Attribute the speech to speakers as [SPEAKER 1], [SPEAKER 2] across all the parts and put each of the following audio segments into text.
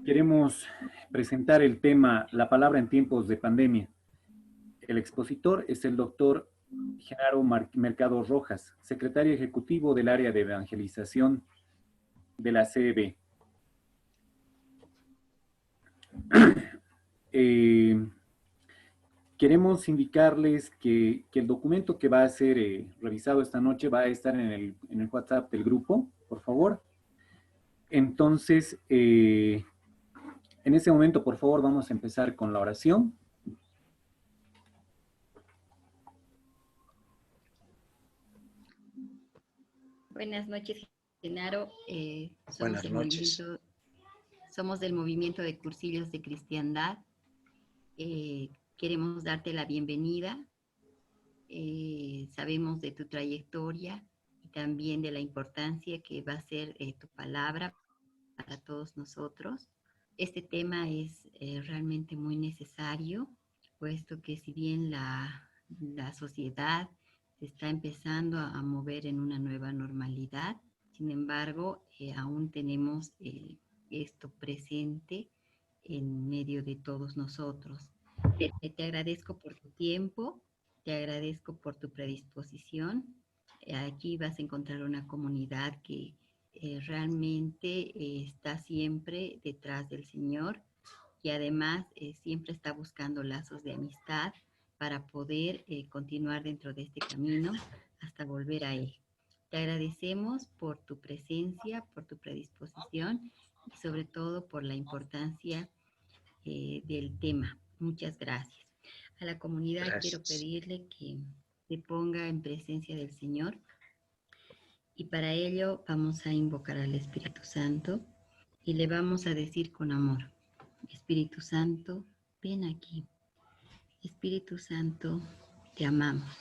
[SPEAKER 1] Queremos presentar el tema La palabra en tiempos de pandemia. El expositor es el doctor Genaro Mercado Rojas, secretario ejecutivo del área de evangelización de la CEB. Eh, Queremos indicarles que el documento que va a ser revisado esta noche va a estar en el WhatsApp del grupo, por favor. Entonces, en ese momento, por favor, vamos a empezar con la oración.
[SPEAKER 2] Buenas noches, Genaro.
[SPEAKER 3] Buenas noches.
[SPEAKER 2] Somos del movimiento de Cursillos de Cristiandad. Queremos darte la bienvenida. Sabemos de tu trayectoria y también de la importancia que va a ser tu palabra para todos nosotros. Este tema es realmente muy necesario, puesto que si bien la sociedad se está empezando a mover en una nueva normalidad, sin embargo, aún tenemos esto presente en medio de todos nosotros. Te agradezco por tu tiempo, te agradezco por tu predisposición. Aquí vas a encontrar una comunidad que realmente está siempre detrás del Señor y además siempre está buscando lazos de amistad para poder continuar dentro de este camino hasta volver a Él. Te agradecemos por tu presencia, por tu predisposición y sobre todo por la importancia del tema. Muchas gracias. A la comunidad quiero pedirle que se ponga en presencia del Señor y para ello vamos a invocar al Espíritu Santo y le vamos a decir con amor: Espíritu Santo, ven aquí. Espíritu Santo, te amamos.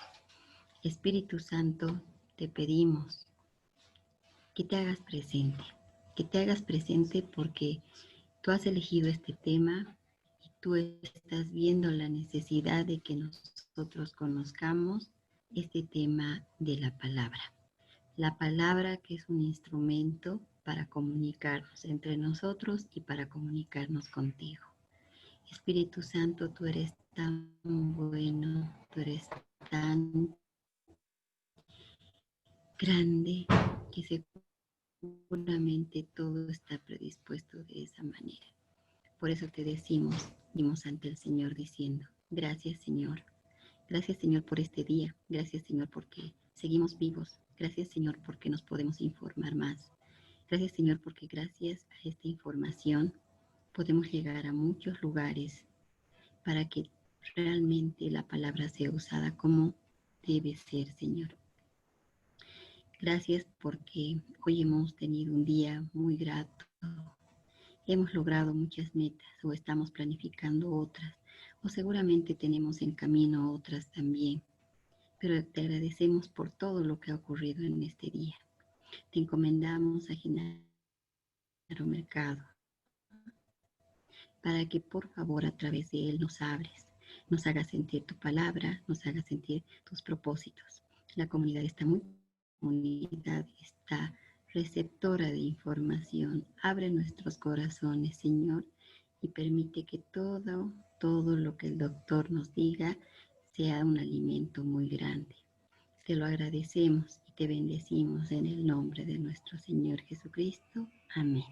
[SPEAKER 2] Espíritu Santo, te pedimos que te hagas presente porque tú has elegido este tema y tú estás viendo la necesidad de que nosotros conozcamos este tema de la palabra. La palabra que es un instrumento para comunicarnos entre nosotros y para comunicarnos contigo. Espíritu Santo, tú eres tan bueno, tú eres tan grande que seguramente todo está predispuesto de esa manera. Por eso te decimos ante el Señor diciendo: gracias, Señor. Gracias, Señor, por este día. Gracias, Señor, porque seguimos vivos. Gracias, Señor, porque nos podemos informar más. Gracias, Señor, porque gracias a esta información podemos llegar a muchos lugares para que realmente la palabra sea usada como debe ser, Señor. Gracias porque hoy hemos tenido un día muy grato. Hemos logrado muchas metas o estamos planificando otras o seguramente tenemos en camino otras también. Pero te agradecemos por todo lo que ha ocurrido en este día. Te encomendamos a Genaro Mercado para que por favor a través de él nos hagas sentir tu palabra, nos hagas sentir tus propósitos. La comunidad está muy unida, está receptora de información. Abre nuestros corazones, Señor, y permite que todo lo que el doctor nos diga sea un alimento muy grande. Te lo agradecemos y te bendecimos en el nombre de nuestro Señor Jesucristo. Amén.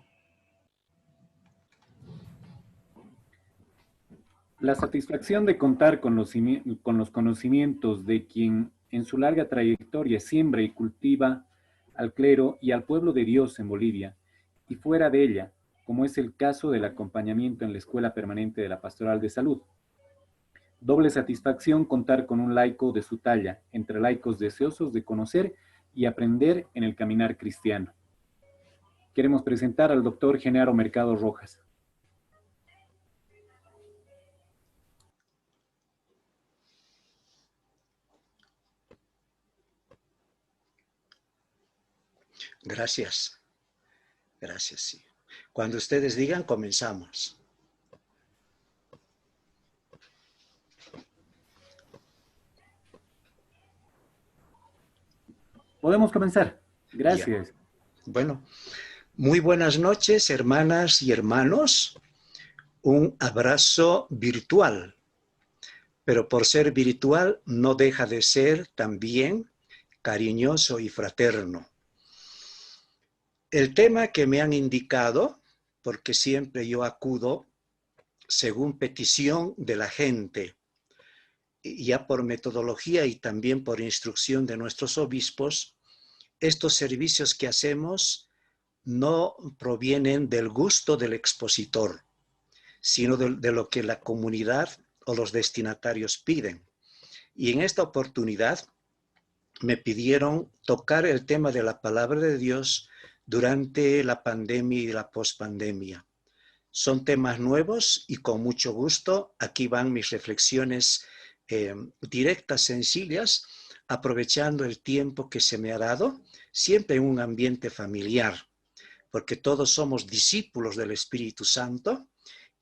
[SPEAKER 1] La satisfacción de contar con los conocimientos de quien en su larga trayectoria siembra y cultiva al clero y al pueblo de Dios en Bolivia y fuera de ella, como es el caso del acompañamiento en la Escuela Permanente de la Pastoral de Salud. Doble satisfacción contar con un laico de su talla, entre laicos deseosos de conocer y aprender en el caminar cristiano. Queremos presentar al doctor Genaro Mercado Rojas.
[SPEAKER 3] Gracias. Gracias, sí. Cuando ustedes digan, comenzamos.
[SPEAKER 1] Podemos comenzar. Gracias.
[SPEAKER 3] Ya. Bueno, Muy buenas noches, hermanas y hermanos. Un abrazo virtual, pero por ser virtual no deja de ser también cariñoso y fraterno. El tema que me han indicado, porque siempre yo acudo según petición de la gente, ya por metodología y también por instrucción de nuestros obispos, estos servicios que hacemos no provienen del gusto del expositor, sino de lo que la comunidad o los destinatarios piden. Y en esta oportunidad me pidieron tocar el tema de la palabra de Dios durante la pandemia y la pospandemia. Son temas nuevos y con mucho gusto aquí van mis reflexiones directas, sencillas, aprovechando el tiempo que se me ha dado, siempre en un ambiente familiar, porque todos somos discípulos del Espíritu Santo,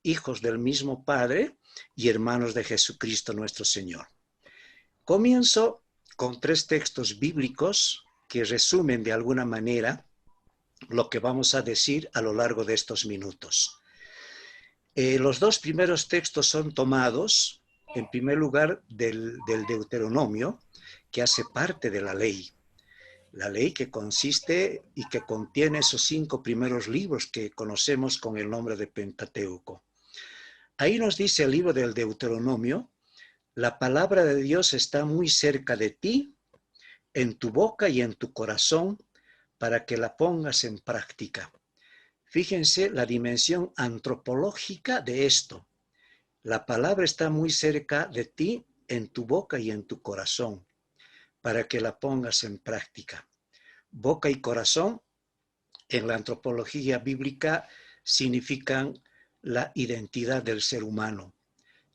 [SPEAKER 3] hijos del mismo Padre y hermanos de Jesucristo nuestro Señor. Comienzo con 3 textos bíblicos que resumen de alguna manera lo que vamos a decir a lo largo de estos minutos. Los 2 primeros textos son tomados, en primer lugar, del Deuteronomio, que hace parte de la ley. La ley que consiste y que contiene esos 5 primeros libros que conocemos con el nombre de Pentateuco. Ahí nos dice el libro del Deuteronomio: la palabra de Dios está muy cerca de ti, en tu boca y en tu corazón, para que la pongas en práctica. Fíjense la dimensión antropológica de esto. La palabra está muy cerca de ti, en tu boca y en tu corazón, para que la pongas en práctica. Boca y corazón, en la antropología bíblica, significan la identidad del ser humano.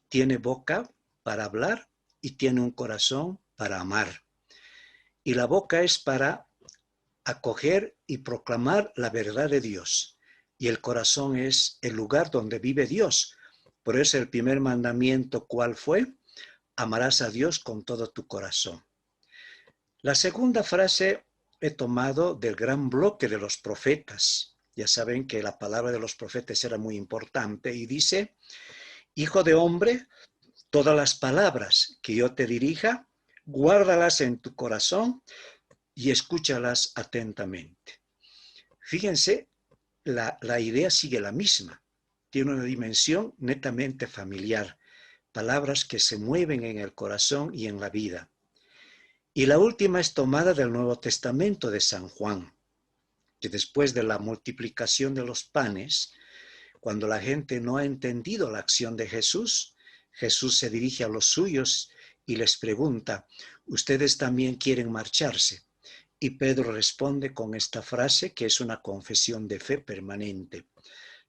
[SPEAKER 3] Tiene boca para hablar y tiene un corazón para amar. Y la boca es para acoger y proclamar la verdad de Dios. Y el corazón es el lugar donde vive Dios. Por eso el primer mandamiento, ¿cuál fue? Amarás a Dios con todo tu corazón. La segunda frase he tomado del gran bloque de los profetas. Ya saben que la palabra de los profetas era muy importante y dice: hijo de hombre, todas las palabras que yo te dirija, guárdalas en tu corazón y escúchalas atentamente. Fíjense, la idea sigue la misma. Tiene una dimensión netamente familiar. Palabras que se mueven en el corazón y en la vida. Y la última es tomada del Nuevo Testamento de San Juan, que después de la multiplicación de los panes, cuando la gente no ha entendido la acción de Jesús, Jesús se dirige a los suyos y les pregunta: ¿ustedes también quieren marcharse? Y Pedro responde con esta frase que es una confesión de fe permanente: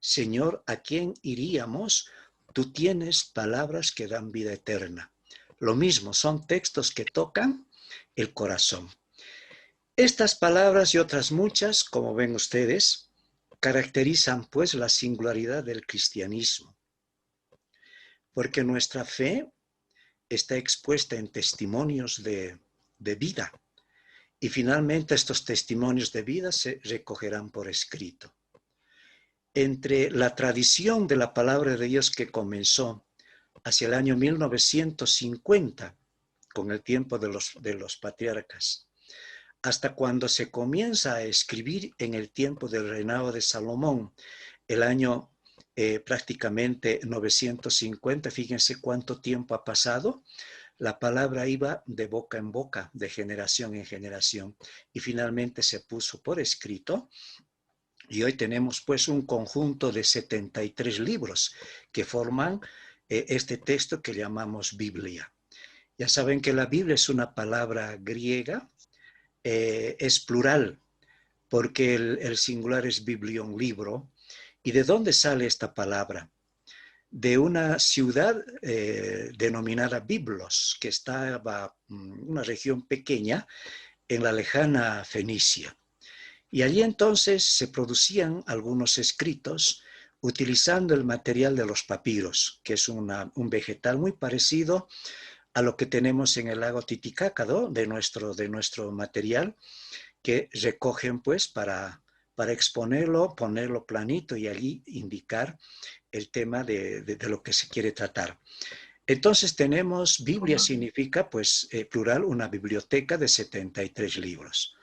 [SPEAKER 3] Señor, ¿a quién iríamos? Tú tienes palabras que dan vida eterna. Lo mismo, son textos que tocan el corazón. Estas palabras y otras muchas, como ven ustedes, caracterizan pues la singularidad del cristianismo, porque nuestra fe está expuesta en testimonios de vida. Y finalmente estos testimonios de vida se recogerán por escrito. Entre la tradición de la palabra de Dios que comenzó hacia el año 1950, con el tiempo de los patriarcas, hasta cuando se comienza a escribir en el tiempo del reinado de Salomón, el año prácticamente 950, fíjense cuánto tiempo ha pasado. La palabra iba de boca en boca, de generación en generación, y finalmente se puso por escrito. Y hoy tenemos pues un conjunto de 73 libros que forman este texto que llamamos Biblia. Ya saben que la Biblia es una palabra griega, es plural, porque el singular es biblion, libro. ¿Y de dónde sale esta palabra? De una ciudad denominada Biblos, que estaba en una región pequeña en la lejana Fenicia. Y allí entonces se producían algunos escritos utilizando el material de los papiros, que es un vegetal muy parecido a lo que tenemos en el lago Titicaca, ¿no? de nuestro material, que recogen pues para para exponerlo, ponerlo planito y allí indicar el tema de lo que se quiere tratar. Entonces tenemos, Biblia significa, pues, plural, una biblioteca de 73 libros.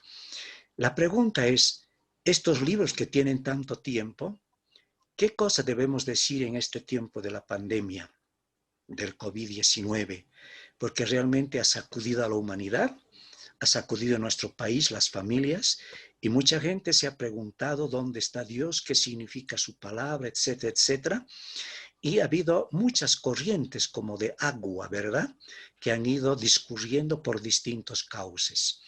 [SPEAKER 3] La pregunta es, estos libros que tienen tanto tiempo, ¿qué cosa debemos decir en este tiempo de la pandemia del COVID-19? Porque realmente ha sacudido a la humanidad, ha sacudido a nuestro país, las familias, y mucha gente se ha preguntado dónde está Dios, qué significa su palabra, etcétera, etcétera. Y ha habido muchas corrientes como de agua, ¿verdad?, que han ido discurriendo por distintos cauces.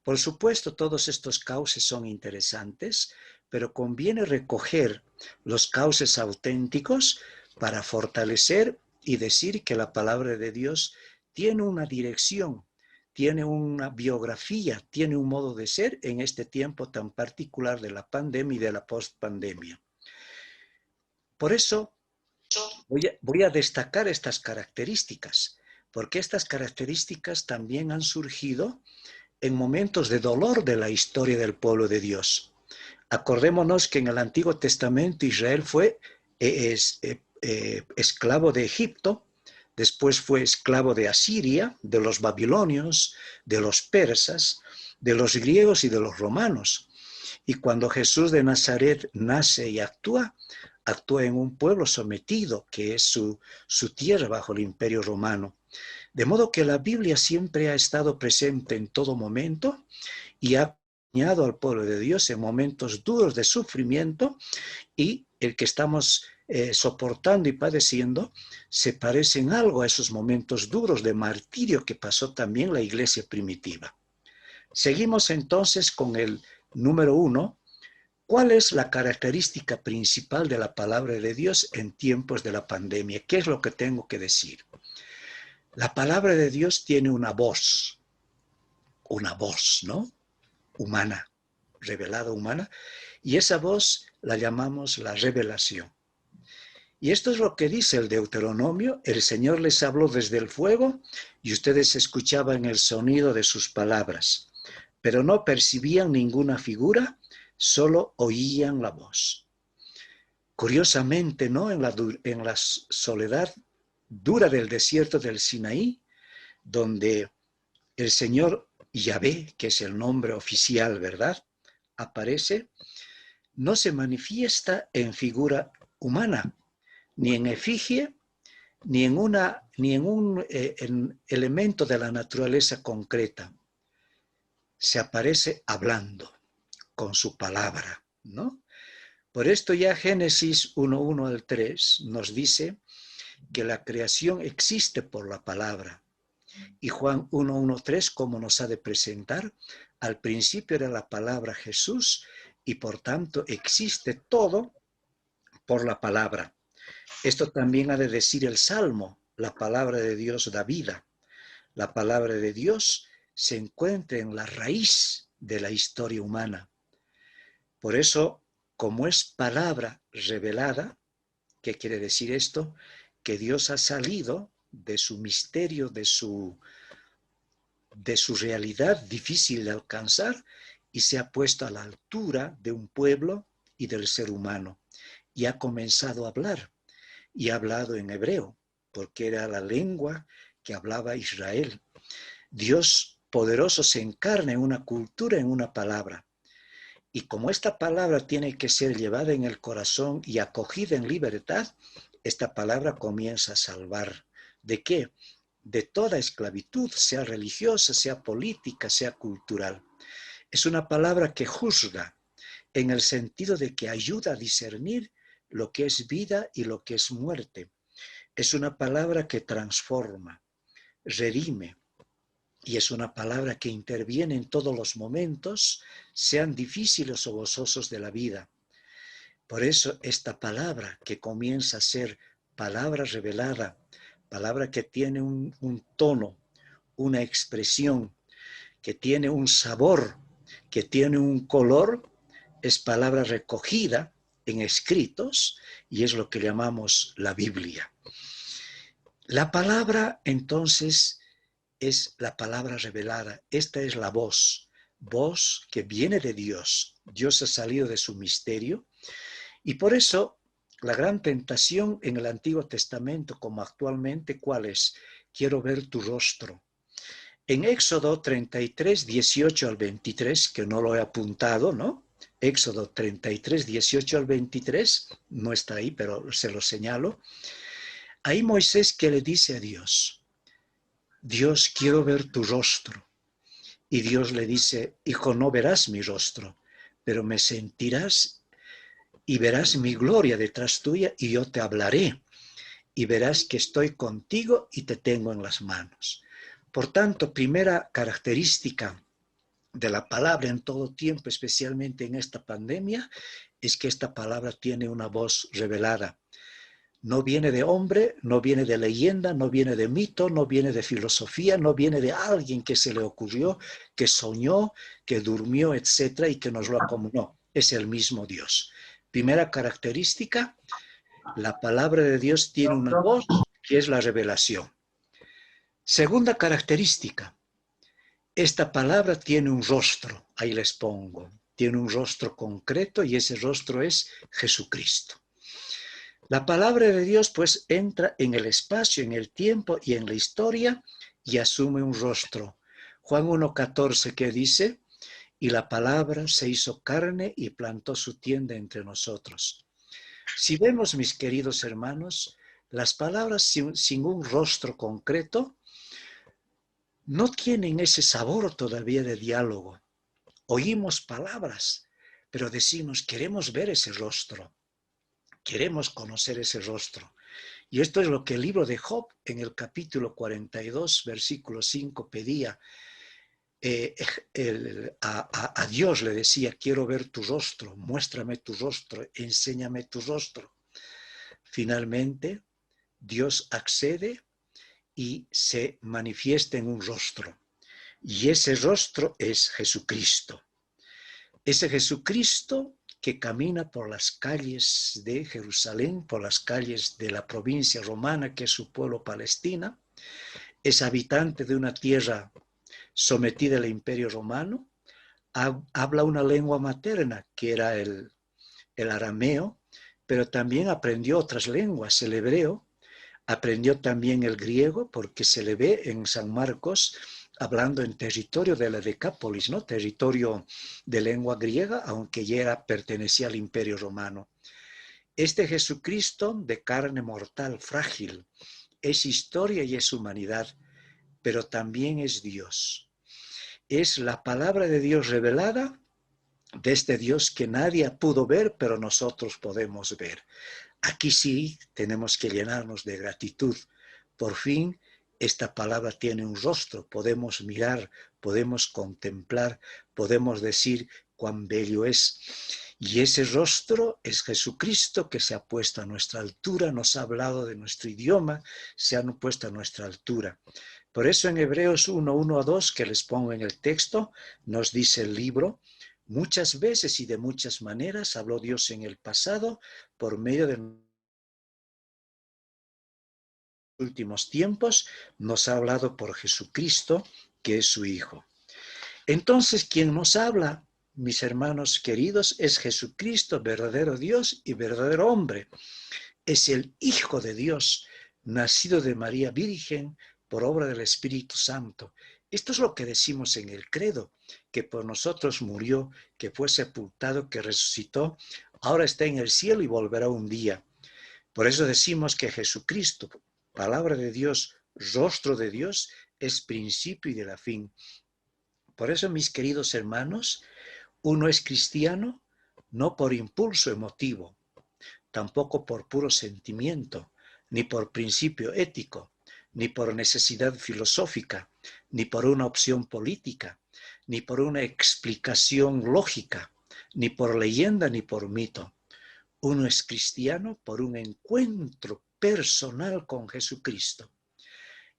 [SPEAKER 3] Por supuesto, todos estos cauces son interesantes, pero conviene recoger los cauces auténticos para fortalecer y decir que la palabra de Dios tiene una dirección, tiene una biografía, tiene un modo de ser en este tiempo tan particular de la pandemia y de la postpandemia. Por eso voy a destacar estas características, porque estas características también han surgido en momentos de dolor de la historia del pueblo de Dios. Acordémonos que en el Antiguo Testamento Israel fue esclavo de Egipto, después fue esclavo de Asiria, de los babilonios, de los persas, de los griegos y de los romanos. Y cuando Jesús de Nazaret nace y actúa en un pueblo sometido, que es su tierra bajo el imperio romano. De modo que la Biblia siempre ha estado presente en todo momento y ha acompañado al pueblo de Dios en momentos duros de sufrimiento, y el que estamos soportando y padeciendo se parece en algo a esos momentos duros de martirio que pasó también la iglesia primitiva. Seguimos entonces con el número 1. ¿Cuál es la característica principal de la palabra de Dios en tiempos de la pandemia? ¿Qué es lo que tengo que decir? La palabra de Dios tiene una voz, ¿no? Humana, revelada humana, y esa voz la llamamos la revelación. Y esto es lo que dice el Deuteronomio: el Señor les habló desde el fuego y ustedes escuchaban el sonido de sus palabras, pero no percibían ninguna figura, solo oían la voz. Curiosamente, ¿no? En la soledad dura del desierto del Sinaí, donde el Señor Yahvé, que es el nombre oficial, ¿verdad?, aparece, no se manifiesta en figura humana, ni en efigie, ni en un elemento de la naturaleza concreta. Se aparece hablando con su palabra, ¿no? Por esto ya Génesis 1:1 al 3 nos dice que la creación existe por la palabra. Y Juan 1:1-3, como nos ha de presentar, al principio era la palabra Jesús, y por tanto existe todo por la palabra. Esto también ha de decir el Salmo: la palabra de Dios da vida. La palabra de Dios se encuentra en la raíz de la historia humana. Por eso, como es palabra revelada, ¿qué quiere decir esto? Que Dios ha salido de su misterio, de su realidad difícil de alcanzar, y se ha puesto a la altura de un pueblo y del ser humano. Y ha comenzado a hablar, y ha hablado en hebreo, porque era la lengua que hablaba Israel. Dios poderoso se encarna en una cultura, en una palabra. Y como esta palabra tiene que ser llevada en el corazón y acogida en libertad, esta palabra comienza a salvar. ¿De qué? De toda esclavitud, sea religiosa, sea política, sea cultural. Es una palabra que juzga, en el sentido de que ayuda a discernir lo que es vida y lo que es muerte. Es una palabra que transforma, redime, y es una palabra que interviene en todos los momentos, sean difíciles o gozosos de la vida. Por eso esta palabra, que comienza a ser palabra revelada, palabra que tiene un tono, una expresión, que tiene un sabor, que tiene un color, es palabra recogida en escritos, y es lo que llamamos la Biblia. La palabra, entonces, es la palabra revelada. Esta es la voz voz que viene de Dios. Dios ha salido de su misterio y por eso la gran tentación en el Antiguo Testamento, como actualmente, ¿cuál es? Quiero ver tu rostro. En Éxodo 33, 18 al 23, que no lo he apuntado, ¿no? Éxodo 33, 18 al 23, no está ahí, pero se lo señalo. Ahí Moisés que le dice a Dios, Dios, quiero ver tu rostro. Y Dios le dice, hijo, no verás mi rostro, pero me sentirás y verás mi gloria detrás tuya y yo te hablaré. Y verás que estoy contigo y te tengo en las manos. Por tanto, primera característica de la palabra en todo tiempo, especialmente en esta pandemia, es que esta palabra tiene una voz revelada. No viene de hombre, no viene de leyenda, no viene de mito, no viene de filosofía, no viene de alguien que se le ocurrió, que soñó, que durmió, etcétera, y que nos lo acomodó. Es el mismo Dios. Primera característica, la palabra de Dios tiene una voz que es la revelación. Segunda característica, esta palabra tiene un rostro, ahí les pongo, tiene un rostro concreto y ese rostro es Jesucristo. La palabra de Dios pues entra en el espacio, en el tiempo y en la historia y asume un rostro. Juan 1:14 que dice, y la palabra se hizo carne y plantó su tienda entre nosotros. Si vemos, mis queridos hermanos, las palabras sin un rostro concreto no tienen ese sabor todavía de diálogo. Oímos palabras, pero decimos, queremos ver ese rostro, queremos conocer ese rostro. Y esto es lo que el libro de Job, en el capítulo 42, versículo 5, pedía. A Dios le decía, quiero ver tu rostro, muéstrame tu rostro, enséñame tu rostro. Finalmente, Dios accede y se manifiesta en un rostro. Y ese rostro es Jesucristo. Ese Jesucristo que camina por las calles de Jerusalén, por las calles de la provincia romana, que es su pueblo Palestina, es habitante de una tierra sometida al imperio romano, habla una lengua materna, que era el arameo, pero también aprendió otras lenguas, el hebreo, aprendió también el griego, porque se le ve en San Marcos hablando en territorio de la Decápolis, ¿no? Territorio de lengua griega, aunque ya pertenecía al imperio romano. Este Jesucristo de carne mortal, frágil, es historia y es humanidad, pero también es Dios. Es la palabra de Dios revelada, de este Dios que nadie pudo ver, pero nosotros podemos ver. Aquí sí tenemos que llenarnos de gratitud. Por fin, esta palabra tiene un rostro, podemos mirar, podemos contemplar, podemos decir cuán bello es. Y ese rostro es Jesucristo que se ha puesto a nuestra altura, nos ha hablado de nuestro idioma, se han puesto a nuestra altura. Por eso en Hebreos 1:1-2, que les pongo en el texto, nos dice el libro, muchas veces y de muchas maneras habló Dios en el pasado por medio de últimos tiempos, nos ha hablado por Jesucristo, que es su Hijo. Entonces, quien nos habla, mis hermanos queridos, es Jesucristo, verdadero Dios y verdadero hombre. Es el Hijo de Dios, nacido de María Virgen por obra del Espíritu Santo. Esto es lo que decimos en el credo, que por nosotros murió, que fue sepultado, que resucitó, ahora está en el cielo y volverá un día. Por eso decimos que Jesucristo, palabra de Dios, rostro de Dios, es principio y de la fin. Por eso, mis queridos hermanos, uno es cristiano no por impulso emotivo, tampoco por puro sentimiento, ni por principio ético, ni por necesidad filosófica, ni por una opción política, ni por una explicación lógica, ni por leyenda, ni por mito. Uno es cristiano por un encuentro personal con Jesucristo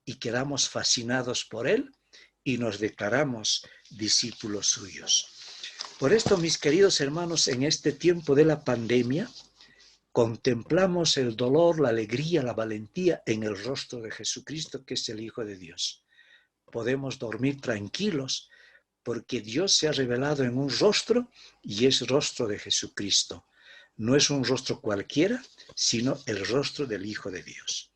[SPEAKER 3] y quedamos fascinados por él y nos declaramos discípulos suyos. Por esto, mis queridos hermanos, en este tiempo de la pandemia, contemplamos el dolor, la alegría, la valentía en el rostro de Jesucristo, que es el Hijo de Dios. Podemos dormir tranquilos porque Dios se ha revelado en un rostro y es rostro de Jesucristo. No es un rostro cualquiera, sino el rostro del Hijo de Dios.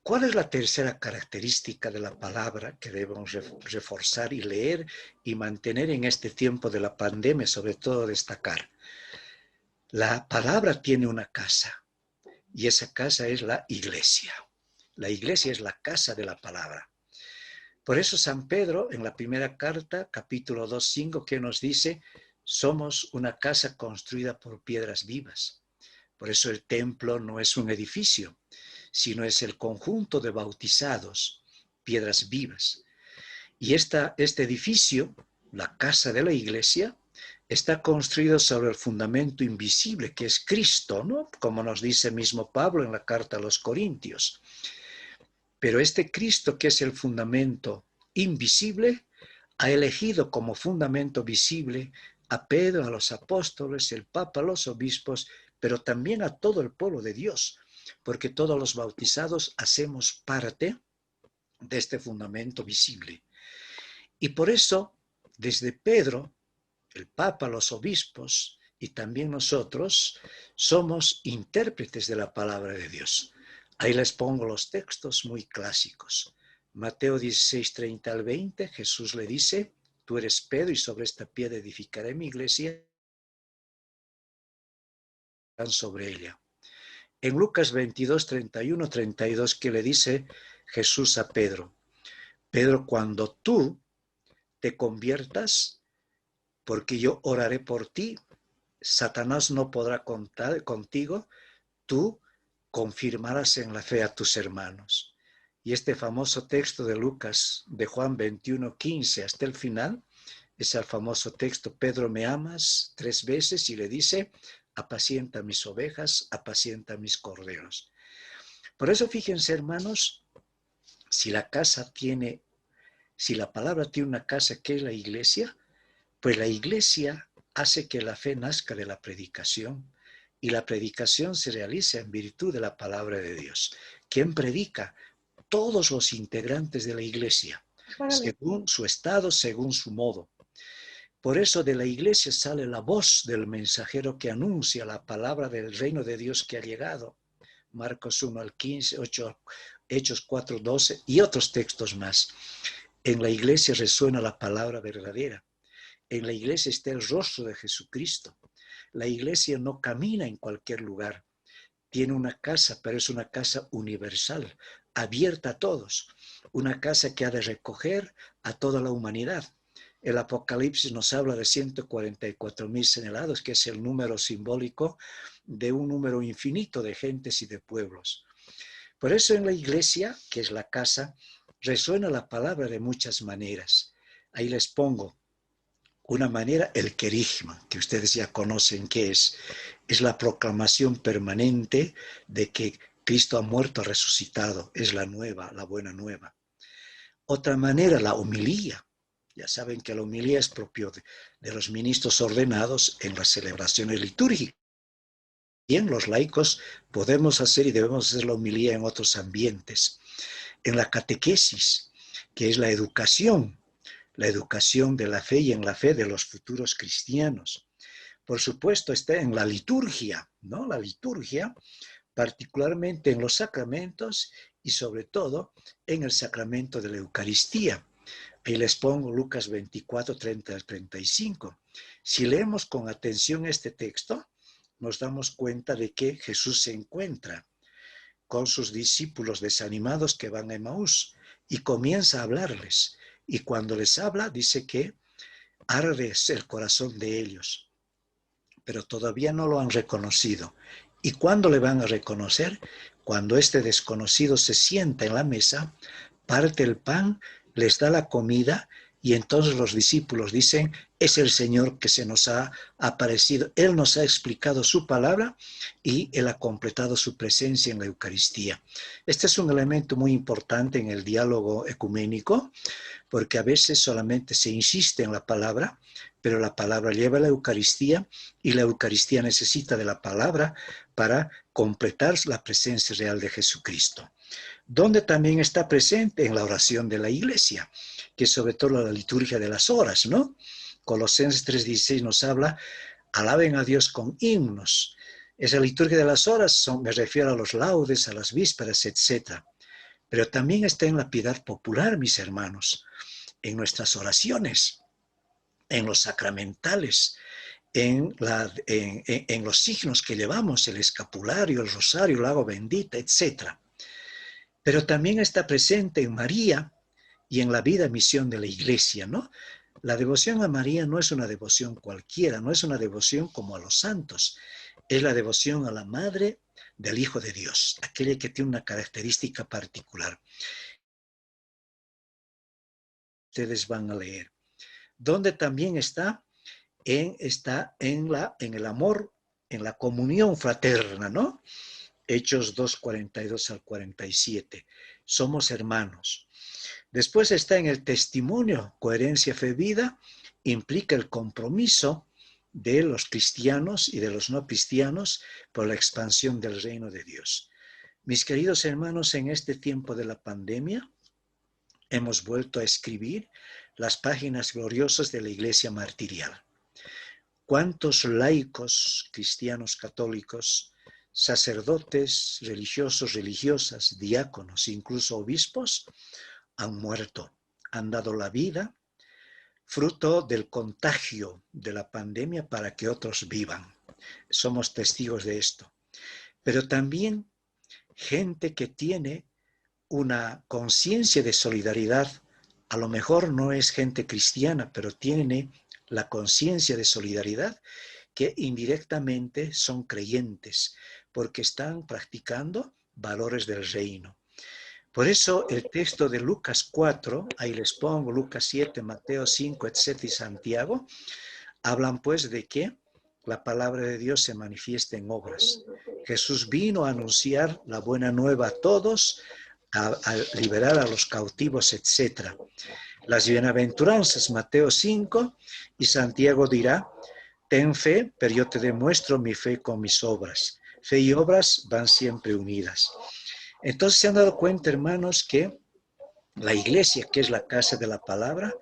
[SPEAKER 3] ¿Cuál es la tercera característica de la palabra que debemos reforzar y leer y mantener en este tiempo de la pandemia, sobre todo destacar? La palabra tiene una casa y esa casa es la iglesia. La iglesia es la casa de la palabra. Por eso San Pedro, en la primera carta, capítulo 2:5, que nos dice, somos una casa construida por piedras vivas. Por eso el templo no es un edificio, sino es el conjunto de bautizados, piedras vivas. Y este edificio, la casa de la iglesia, está construido sobre el fundamento invisible, que es Cristo, ¿no? Como nos dice mismo Pablo en la carta a los Corintios. Pero este Cristo, que es el fundamento invisible, ha elegido como fundamento visible a Pedro, a los apóstoles, el Papa, a los obispos, pero también a todo el pueblo de Dios, porque todos los bautizados hacemos parte de este fundamento visible. Y por eso, desde Pedro, el Papa, los obispos y también nosotros, somos intérpretes de la palabra de Dios. Ahí les pongo los textos muy clásicos. Mateo 16:30 al 20, Jesús le dice, tú eres Pedro y sobre esta piedra edificaré mi iglesia sobre ella. En Lucas 22, 31, 32, que le dice Jesús a Pedro, Pedro, cuando tú te conviertas, porque yo oraré por ti, Satanás no podrá contar contigo, tú confirmarás en la fe a tus hermanos. Y este famoso texto de Lucas, de Juan 21, 15 hasta el final, es el famoso texto, Pedro, ¿me amas? 3 veces y le dice, apacienta mis ovejas, apacienta mis corderos. Por eso fíjense, hermanos, si la palabra tiene una casa que es la iglesia, pues la iglesia hace que la fe nazca de la predicación y la predicación se realiza en virtud de la palabra de Dios. ¿Quién predica? Todos los integrantes de la iglesia, según su estado, según su modo. Por eso de la iglesia sale la voz del mensajero que anuncia la palabra del reino de Dios que ha llegado. Marcos 1 al 15, 8, Hechos 4, 12 y otros textos más. En la iglesia resuena la palabra verdadera. En la iglesia está el rostro de Jesucristo. La iglesia no camina en cualquier lugar. Tiene una casa, pero es una casa universal, abierta a todos. Una casa que ha de recoger a toda la humanidad. El Apocalipsis nos habla de 144,000 señalados, que es el número simbólico de un número infinito de gentes y de pueblos. Por eso en la iglesia, que es la casa, resuena la palabra de muchas maneras. Ahí les pongo una manera, el querigma, que ustedes ya conocen qué es la proclamación permanente de que Cristo ha muerto, resucitado, es la nueva, la buena nueva. Otra manera, la homilía. Ya saben que la homilía es propio de los ministros ordenados en las celebraciones litúrgicas. Bien, los laicos podemos hacer y debemos hacer la homilía en otros ambientes. En la catequesis, que es la educación de la fe y en la fe de los futuros cristianos. Por supuesto, está en la liturgia, ¿no? La liturgia, particularmente en los sacramentos y sobre todo en el sacramento de la Eucaristía. Ahí les pongo Lucas 24, 30 al 35. Si leemos con atención este texto, nos damos cuenta de que Jesús se encuentra con sus discípulos desanimados que van a Emaús y comienza a hablarles. Y cuando les habla, dice que arde el corazón de ellos, pero todavía no lo han reconocido. ¿Y cuándo le van a reconocer? Cuando este desconocido se sienta en la mesa, parte el pan, les da la comida y entonces los discípulos dicen, es el Señor que se nos ha aparecido. Él nos ha explicado su palabra y Él ha completado su presencia en la Eucaristía. Este es un elemento muy importante en el diálogo ecuménico, porque a veces solamente se insiste en la palabra, pero la palabra lleva a la Eucaristía y la Eucaristía necesita de la palabra para completar la presencia real de Jesucristo. Donde también está presente en la oración de la iglesia. que es sobre todo la liturgia de las horas, ¿no? Colosenses 3:16 nos habla, alaben a Dios con himnos. Esa liturgia de las horas me refiero a los laudes, a las vísperas, etc. Pero también está en la piedad popular, mis hermanos, en nuestras oraciones, en los sacramentales, en los signos que llevamos, el escapulario, el rosario, el agua bendita, etc. Pero también está presente en María y en la vida misión de la Iglesia, ¿no? La devoción a María no es una devoción cualquiera, no es una devoción como a los santos, es la devoción a la Madre del Hijo de Dios, aquella que tiene una característica particular. Ustedes van a leer. Donde también está en el amor, en la comunión fraterna, ¿no? Hechos 2:42 al 47. Somos hermanos. Después está en el testimonio, coherencia, fe, vida, implica el compromiso de los cristianos y de los no cristianos por la expansión del reino de Dios. Mis queridos hermanos, en este tiempo de la pandemia, hemos vuelto a escribir las páginas gloriosas de la Iglesia martirial. ¿Cuántos laicos, cristianos católicos, sacerdotes, religiosos, religiosas, diáconos, incluso obispos, han muerto, han dado la vida, fruto del contagio de la pandemia para que otros vivan? Somos testigos de esto. Pero también gente que tiene una conciencia de solidaridad, a lo mejor no es gente cristiana, pero tiene la conciencia de solidaridad, que indirectamente son creyentes, porque están practicando valores del reino. Por eso el texto de Lucas 4, ahí les pongo Lucas 7, Mateo 5, etc. y Santiago, hablan pues de que la palabra de Dios se manifiesta en obras. Jesús vino a anunciar la buena nueva a todos, a liberar a los cautivos, etc. Las bienaventuranzas, Mateo 5, y Santiago dirá, ten fe, pero yo te demuestro mi fe con mis obras. Fe y obras van siempre unidas. Entonces se han dado cuenta, hermanos, que la iglesia, que es la casa de la palabra,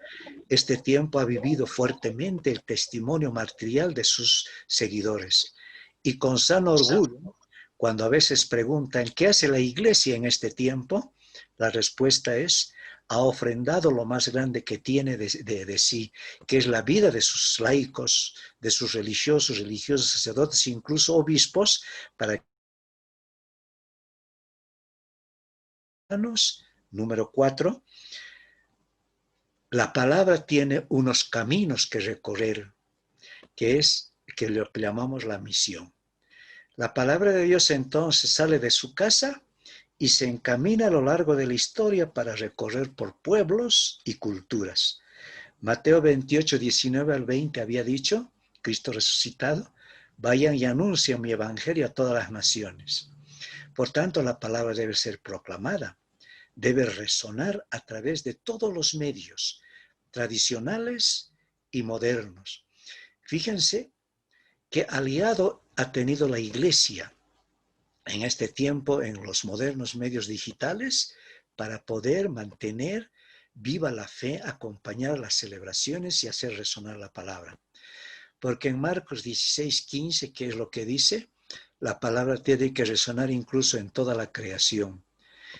[SPEAKER 3] este tiempo ha vivido fuertemente el testimonio martirial de sus seguidores. Y con sano orgullo, cuando a veces preguntan, ¿qué hace la iglesia en este tiempo? La respuesta es, ha ofrendado lo más grande que tiene de sí, que es la vida de sus laicos, de sus religiosos, sacerdotes, incluso obispos, para que... Número 4, la palabra tiene unos caminos que recorrer, que es que lo que llamamos la misión. La palabra de Dios entonces sale de su casa y se encamina a lo largo de la historia para recorrer por pueblos y culturas. Mateo 28, 19 al 20 había dicho, Cristo resucitado, vayan y anuncien mi evangelio a todas las naciones. Por tanto, la palabra debe ser proclamada, debe resonar a través de todos los medios, tradicionales y modernos. Fíjense qué aliado ha tenido la Iglesia en este tiempo en los modernos medios digitales para poder mantener viva la fe, acompañar las celebraciones y hacer resonar la palabra. Porque en Marcos 16, 15, ¿qué es lo que dice? La palabra tiene que resonar incluso en toda la creación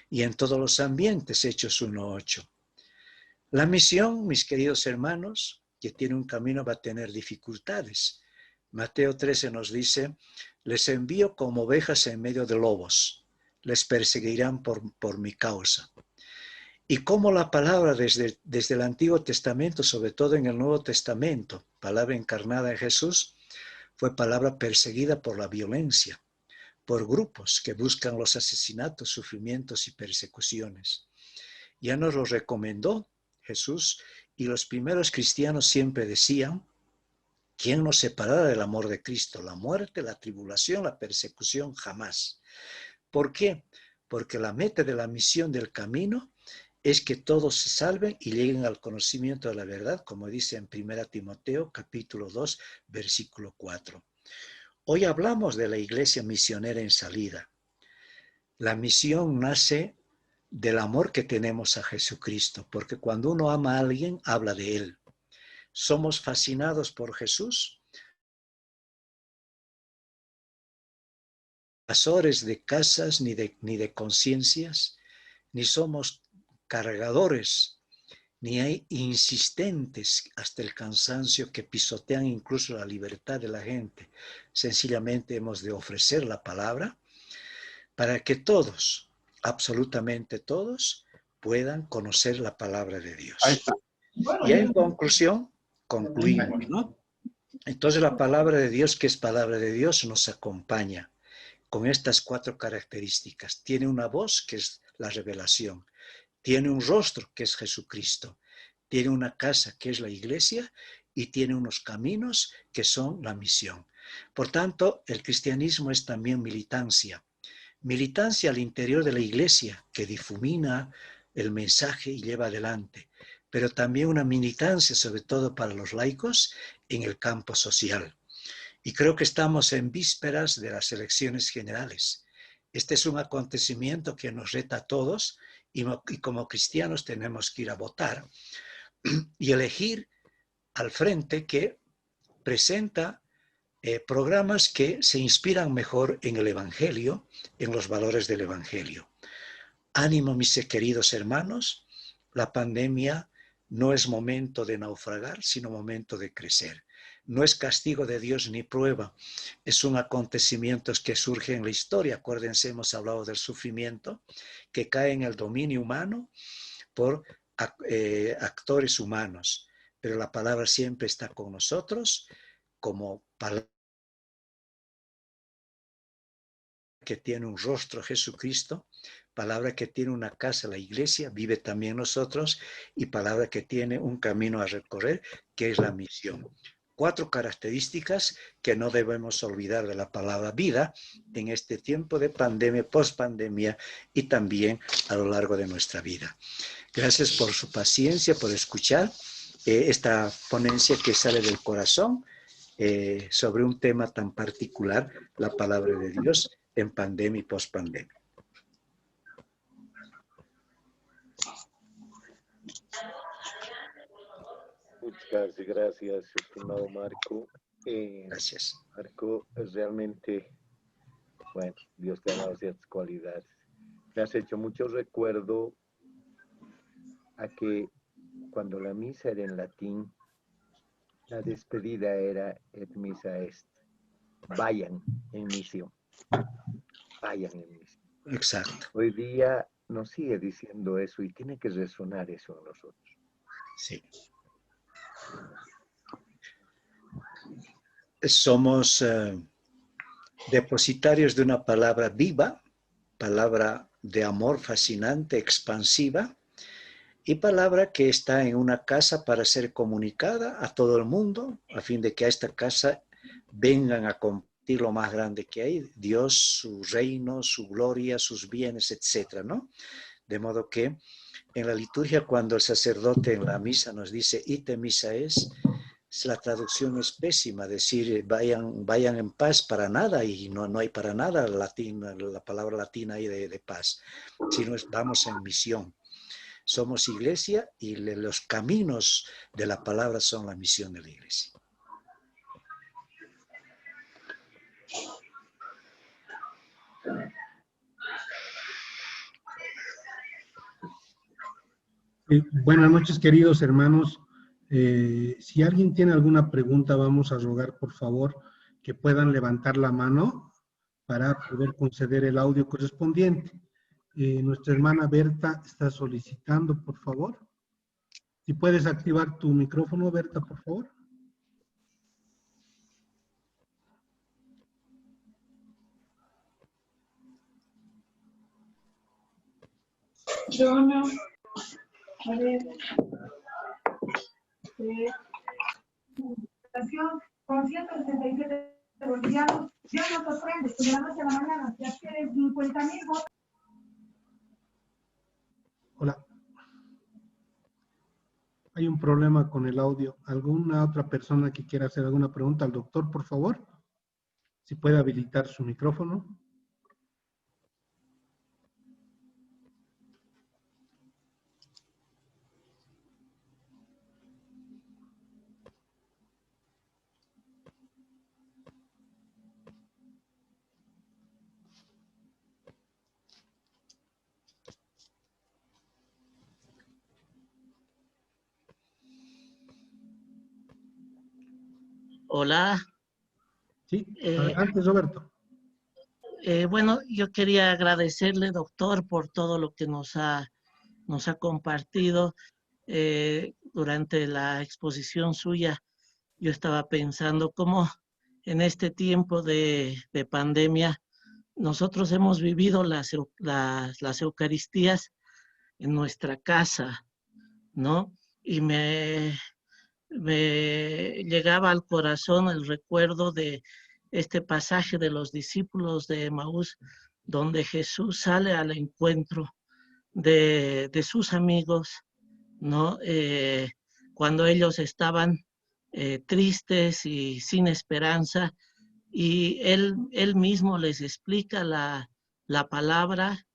[SPEAKER 3] y en todos los ambientes, Hechos 1:8. La misión, mis queridos hermanos, que tiene un camino, va a tener dificultades. Mateo 13 nos dice, les envío como ovejas en medio de lobos, les perseguirán por mi causa. Y como la palabra desde el Antiguo Testamento, sobre todo en el Nuevo Testamento, palabra encarnada en Jesús, fue palabra perseguida por la violencia, por grupos que buscan los asesinatos, sufrimientos y persecuciones. Ya nos lo recomendó Jesús, y los primeros cristianos siempre decían, ¿quién nos separará del amor de Cristo? La muerte, la tribulación, la persecución, jamás. ¿Por qué? Porque la meta de la misión del camino es que todos se salven y lleguen al conocimiento de la verdad, como dice en 1 Timoteo capítulo 2, versículo 4. Hoy hablamos de la iglesia misionera en salida. La misión nace del amor que tenemos a Jesucristo, porque cuando uno ama a alguien, habla de Él. Somos fascinados por Jesús, invasores de casas ni de conciencias, ni somos cargadores, ni hay insistentes hasta el cansancio que pisotean incluso la libertad de la gente. Sencillamente hemos de ofrecer la palabra para que todos, absolutamente todos, puedan conocer la palabra de Dios.
[SPEAKER 4] Ahí está.
[SPEAKER 3] Y en conclusión, concluimos, ¿no? Entonces la palabra de Dios, que es palabra de Dios, nos acompaña con estas 4 características. Tiene una voz, que es la revelación. Tiene un rostro, que es Jesucristo. Tiene una casa, que es la iglesia, y tiene unos caminos, que son la misión. Por tanto, el cristianismo es también militancia. Militancia al interior de la iglesia, que difumina el mensaje y lleva adelante, pero también una militancia, sobre todo para los laicos, en el campo social. Y creo que estamos en vísperas de las elecciones generales. Este es un acontecimiento que nos reta a todos y como cristianos tenemos que ir a votar y elegir al frente que presenta programas que se inspiran mejor en el Evangelio, en los valores del Evangelio. Ánimo, mis queridos hermanos, la pandemia no es momento de naufragar, sino momento de crecer. No es castigo de Dios ni prueba, es un acontecimiento que surge en la historia. Acuérdense, hemos hablado del sufrimiento que cae en el dominio humano por actores humanos, pero la palabra siempre está con nosotros como palabra que tiene un rostro, Jesucristo, palabra que tiene una casa, la iglesia, vive también nosotros, y palabra que tiene un camino a recorrer, que es la misión. 4 características que no debemos olvidar de la palabra vida en este tiempo de pandemia, pospandemia y también a lo largo de nuestra vida. Gracias por su paciencia, por escuchar esta ponencia que sale del corazón sobre un tema tan particular, la palabra de Dios en pandemia y pospandemia.
[SPEAKER 5] Muchas gracias, estimado Marco.
[SPEAKER 3] Gracias.
[SPEAKER 5] Marco, es realmente, bueno, Dios te ha dado ciertas cualidades. Me has hecho mucho recuerdo a que cuando la misa era en latín, la despedida era et missa est. Vayan en misión. Vayan en misión.
[SPEAKER 3] Exacto.
[SPEAKER 5] Hoy día nos sigue diciendo eso y tiene que resonar eso en nosotros.
[SPEAKER 3] Sí. Somos depositarios de una palabra viva, palabra de amor fascinante, expansiva, y palabra que está en una casa para ser comunicada a todo el mundo, a fin de que a esta casa vengan a compartir lo más grande que hay, Dios, su reino, su gloria, sus bienes, etcétera, ¿no? De modo que en la liturgia, cuando el sacerdote en la misa nos dice ite missa es, la traducción es pésima, decir vayan en paz para nada, y no hay para nada la palabra latina ahí de paz, sino vamos en misión. Somos iglesia y los caminos de la palabra son la misión de la iglesia.
[SPEAKER 4] Buenas noches, queridos hermanos. Si alguien tiene alguna pregunta, vamos a rogar, por favor, que puedan levantar la mano para poder conceder el audio correspondiente. Nuestra hermana Berta está solicitando, por favor. Si puedes activar tu micrófono, Berta, por favor.
[SPEAKER 6] Yo no. A ver. Con 167 bolivianos, ya no sorprende, que de la noche a la mañana ya tienes 50,000 votos.
[SPEAKER 4] Hola. Hay un problema con el audio. ¿Alguna otra persona que quiera hacer alguna pregunta al doctor, por favor? Si puede habilitar su micrófono.
[SPEAKER 7] Hola.
[SPEAKER 4] Sí, adelante, Roberto.
[SPEAKER 7] Bueno, yo quería agradecerle, doctor, por todo lo que nos ha compartido durante la exposición suya. Yo estaba pensando cómo en este tiempo de pandemia nosotros hemos vivido las Eucaristías en nuestra casa, ¿no? Y me llegaba al corazón el recuerdo de este pasaje de los discípulos de Emaús, donde Jesús sale al encuentro de sus amigos, ¿no? Cuando ellos estaban tristes y sin esperanza, y él mismo les explica la palabra,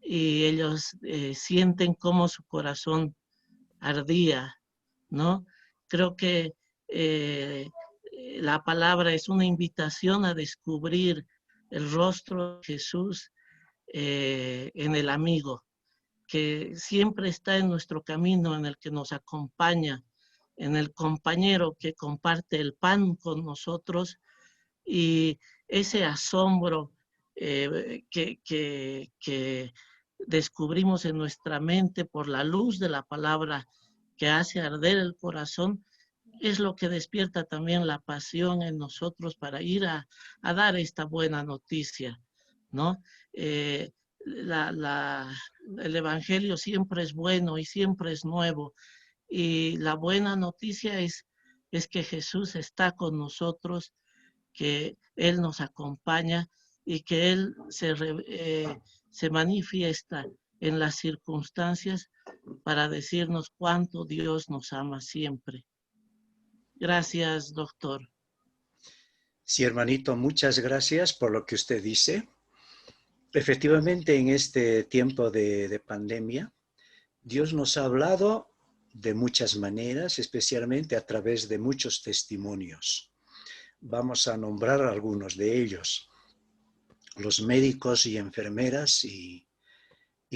[SPEAKER 7] y ellos sienten cómo su corazón ardía, ¿no? Creo que la palabra es una invitación a descubrir el rostro de Jesús en el amigo, que siempre está en nuestro camino, en el que nos acompaña, en el compañero que comparte el pan con nosotros, y ese asombro que descubrimos en nuestra mente por la luz de la palabra que hace arder el corazón, es lo que despierta también la pasión en nosotros para ir a dar esta buena noticia, ¿no? El Evangelio siempre es bueno y siempre es nuevo, y la buena noticia es que Jesús está con nosotros, que Él nos acompaña y que Él se manifiesta en las circunstancias para decirnos cuánto Dios nos ama siempre. Gracias, doctor.
[SPEAKER 3] Sí, hermanito, muchas gracias por lo que usted dice. Efectivamente, en este tiempo de pandemia, Dios nos ha hablado de muchas maneras, especialmente a través de muchos testimonios. Vamos a nombrar algunos de ellos. Los médicos y enfermeras y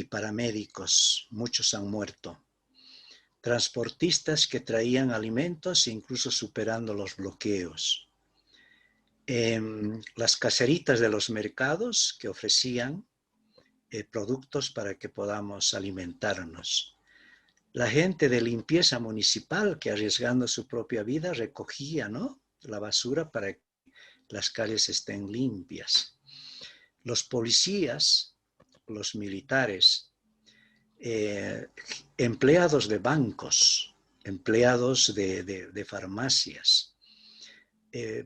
[SPEAKER 3] paramédicos, muchos han muerto. Transportistas que traían alimentos, incluso superando los bloqueos. Las caseritas de los mercados que ofrecían productos para que podamos alimentarnos. La gente de limpieza municipal que, arriesgando su propia vida, recogía, ¿no?, la basura para que las calles estén limpias. Los policías, los militares, empleados de bancos, empleados de farmacias,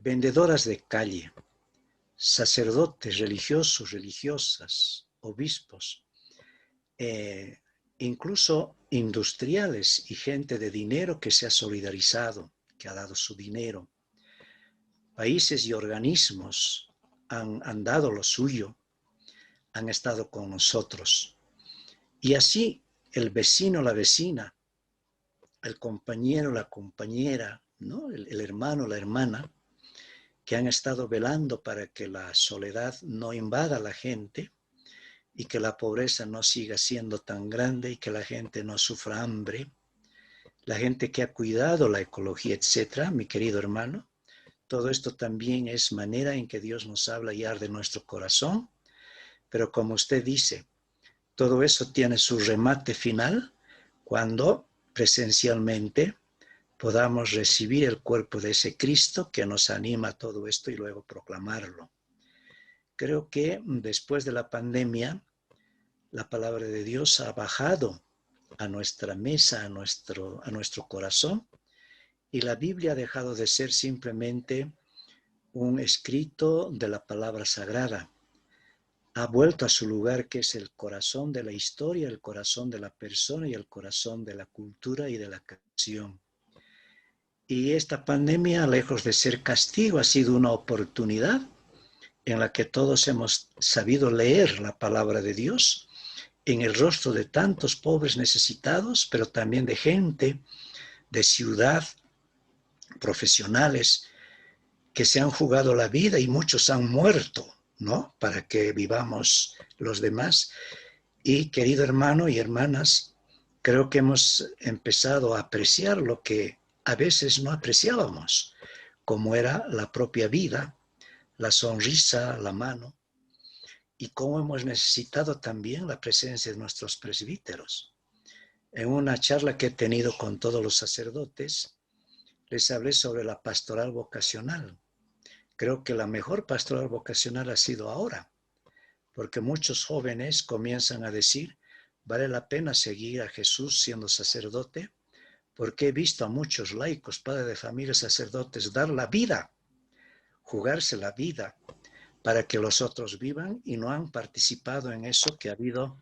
[SPEAKER 3] vendedoras de calle, sacerdotes religiosos, religiosas, obispos, incluso industriales y gente de dinero que se ha solidarizado, que ha dado su dinero. Países y organismos han dado lo suyo, han estado con nosotros. Y así el vecino, la vecina, el compañero, la compañera, ¿no?, el hermano, la hermana, que han estado velando para que la soledad no invada a la gente y que la pobreza no siga siendo tan grande y que la gente no sufra hambre. La gente que ha cuidado la ecología, etcétera, mi querido hermano. Todo esto también es manera en que Dios nos habla y arde nuestro corazón. Pero como usted dice, todo eso tiene su remate final cuando presencialmente podamos recibir el cuerpo de ese Cristo que nos anima a todo esto y luego proclamarlo. Creo que después de la pandemia, la palabra de Dios ha bajado a nuestra mesa, a nuestro corazón, y la Biblia ha dejado de ser simplemente un escrito de la palabra sagrada. Ha vuelto a su lugar, que es el corazón de la historia, el corazón de la persona y el corazón de la cultura y de la creación. Y esta pandemia, lejos de ser castigo, ha sido una oportunidad en la que todos hemos sabido leer la palabra de Dios en el rostro de tantos pobres necesitados, pero también de gente de ciudad, profesionales, que se han jugado la vida y muchos han muerto, ¿no?, para que vivamos los demás. Y querido hermano y hermanas, creo que hemos empezado a apreciar lo que a veces no apreciábamos, como era la propia vida, la sonrisa, la mano, y cómo hemos necesitado también la presencia de nuestros presbíteros. En una charla que he tenido con todos los sacerdotes, les hablé sobre la pastoral vocacional. Creo que la mejor pastoral vocacional ha sido ahora, porque muchos jóvenes comienzan a decir, vale la pena seguir a Jesús siendo sacerdote, porque he visto a muchos laicos, padres de familia, sacerdotes, dar la vida, jugarse la vida para que los otros vivan, y no han participado en eso, que ha habido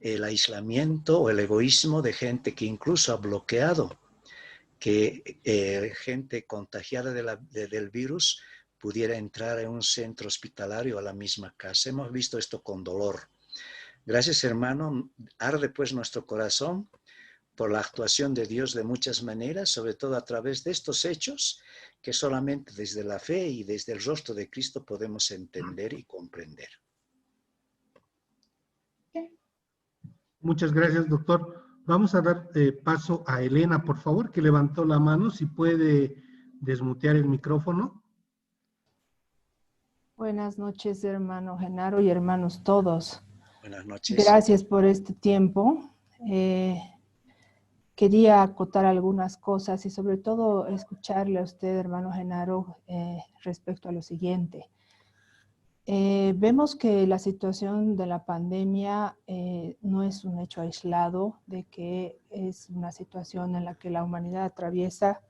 [SPEAKER 3] el aislamiento o el egoísmo de gente que incluso ha bloqueado que gente contagiada del virus pudiera entrar en un centro hospitalario a la misma casa. Hemos visto esto con dolor. Gracias, hermano. Arde pues nuestro corazón por la actuación de Dios de muchas maneras, sobre todo a través de estos hechos que solamente desde la fe y desde el rostro de Cristo podemos entender y comprender.
[SPEAKER 4] Muchas gracias, doctor. Vamos a dar paso a Elena, por favor, que levantó la mano. Si puede desmutear el micrófono.
[SPEAKER 8] Buenas noches, hermano Genaro y hermanos todos.
[SPEAKER 3] Buenas noches.
[SPEAKER 8] Gracias por este tiempo. Quería acotar algunas cosas y sobre todo escucharle a usted, hermano Genaro, respecto a lo siguiente. Vemos que la situación de la pandemia no es un hecho aislado, de que es una situación en la que la humanidad atraviesa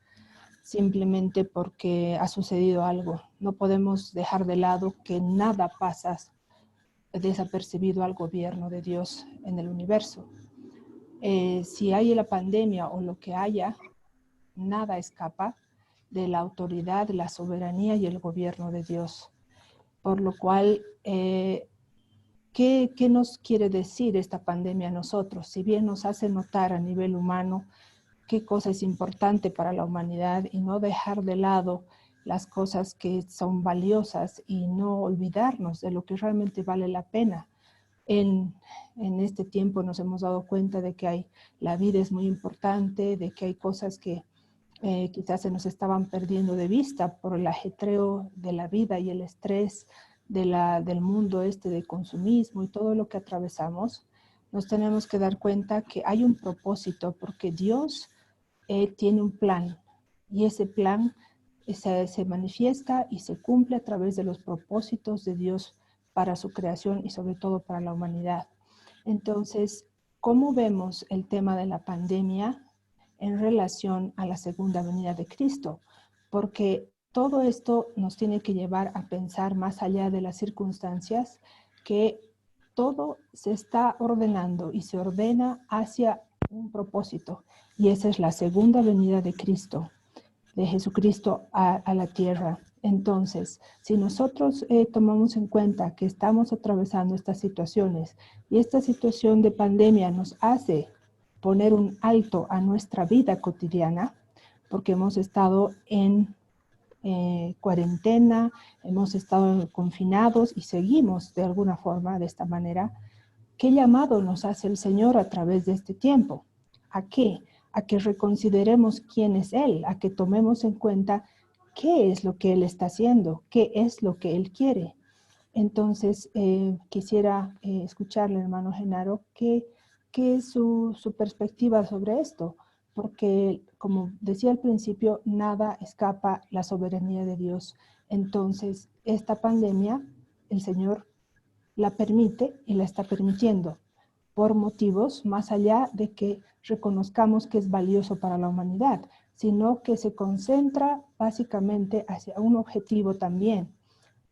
[SPEAKER 8] simplemente porque ha sucedido algo. No podemos dejar de lado que nada pasa desapercibido al gobierno de Dios en el universo. Si hay la pandemia o lo que haya, nada escapa de la autoridad, la soberanía y el gobierno de Dios. Por lo cual, ¿qué nos quiere decir esta pandemia a nosotros? Si bien nos hace notar a nivel humano qué cosa es importante para la humanidad y no dejar de lado las cosas que son valiosas y no olvidarnos de lo que realmente vale la pena. En este tiempo nos hemos dado cuenta de que la vida es muy importante, de que hay cosas que quizás se nos estaban perdiendo de vista por el ajetreo de la vida y el estrés del mundo de consumismo y todo lo que atravesamos. Nos tenemos que dar cuenta que hay un propósito, porque Dios tiene un plan, y ese plan se manifiesta y se cumple a través de los propósitos de Dios para su creación y sobre todo para la humanidad. Entonces, ¿cómo vemos el tema de la pandemia en relación a la segunda venida de Cristo? Porque todo esto nos tiene que llevar a pensar más allá de las circunstancias, que todo se está ordenando y se ordena hacia un propósito, y esa es la segunda venida de Cristo, de Jesucristo a la tierra. Entonces, si nosotros tomamos en cuenta que estamos atravesando estas situaciones y esta situación de pandemia nos hace poner un alto a nuestra vida cotidiana, porque hemos estado en cuarentena, hemos estado confinados y seguimos de alguna forma de esta manera, ¿qué llamado nos hace el Señor a través de este tiempo? ¿A qué? A que reconsideremos quién es Él, a que tomemos en cuenta qué es lo que Él está haciendo, qué es lo que Él quiere. Entonces, quisiera escucharle, hermano Genaro, qué es su perspectiva sobre esto, porque, como decía al principio, nada escapa la soberanía de Dios. Entonces, esta pandemia, el Señor la permite y la está permitiendo por motivos más allá de que reconozcamos que es valioso para la humanidad, sino que se concentra básicamente hacia un objetivo también,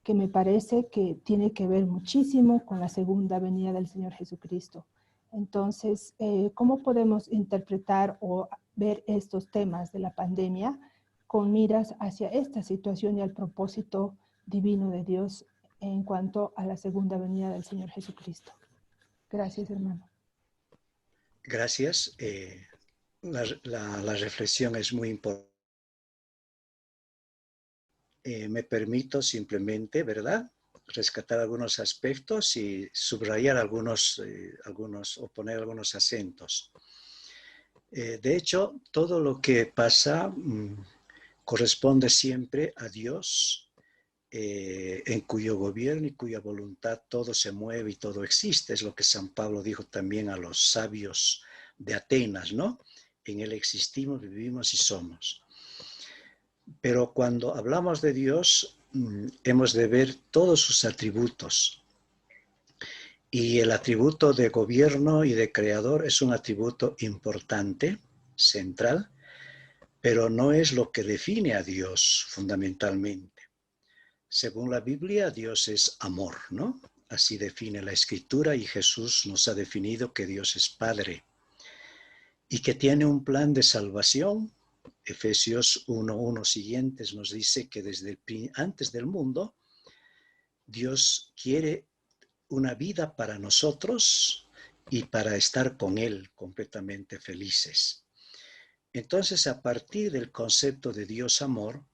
[SPEAKER 8] que me parece que tiene que ver muchísimo con la segunda venida del Señor Jesucristo. Entonces, ¿cómo podemos interpretar o ver estos temas de la pandemia con miras hacia esta situación y al propósito divino de Dios en cuanto a la segunda venida del Señor Jesucristo? Gracias, hermano.
[SPEAKER 3] Gracias. La reflexión es muy importante. Me permito simplemente, ¿verdad?, rescatar algunos aspectos y subrayar algunos o poner algunos acentos. De hecho, todo lo que pasa corresponde siempre a Dios, en cuyo gobierno y cuya voluntad todo se mueve y todo existe. Es lo que San Pablo dijo también a los sabios de Atenas, ¿no? En Él existimos, vivimos y somos. Pero cuando hablamos de Dios, hemos de ver todos sus atributos. Y el atributo de gobierno y de creador es un atributo importante, central, pero no es lo que define a Dios fundamentalmente. Según la Biblia, Dios es amor, ¿no? Así define la Escritura y Jesús nos ha definido que Dios es Padre y que tiene un plan de salvación. Efesios 1:1 siguientes nos dice que desde antes del mundo, Dios quiere una vida para nosotros y para estar con Él completamente felices. Entonces, a partir del concepto de Dios amor,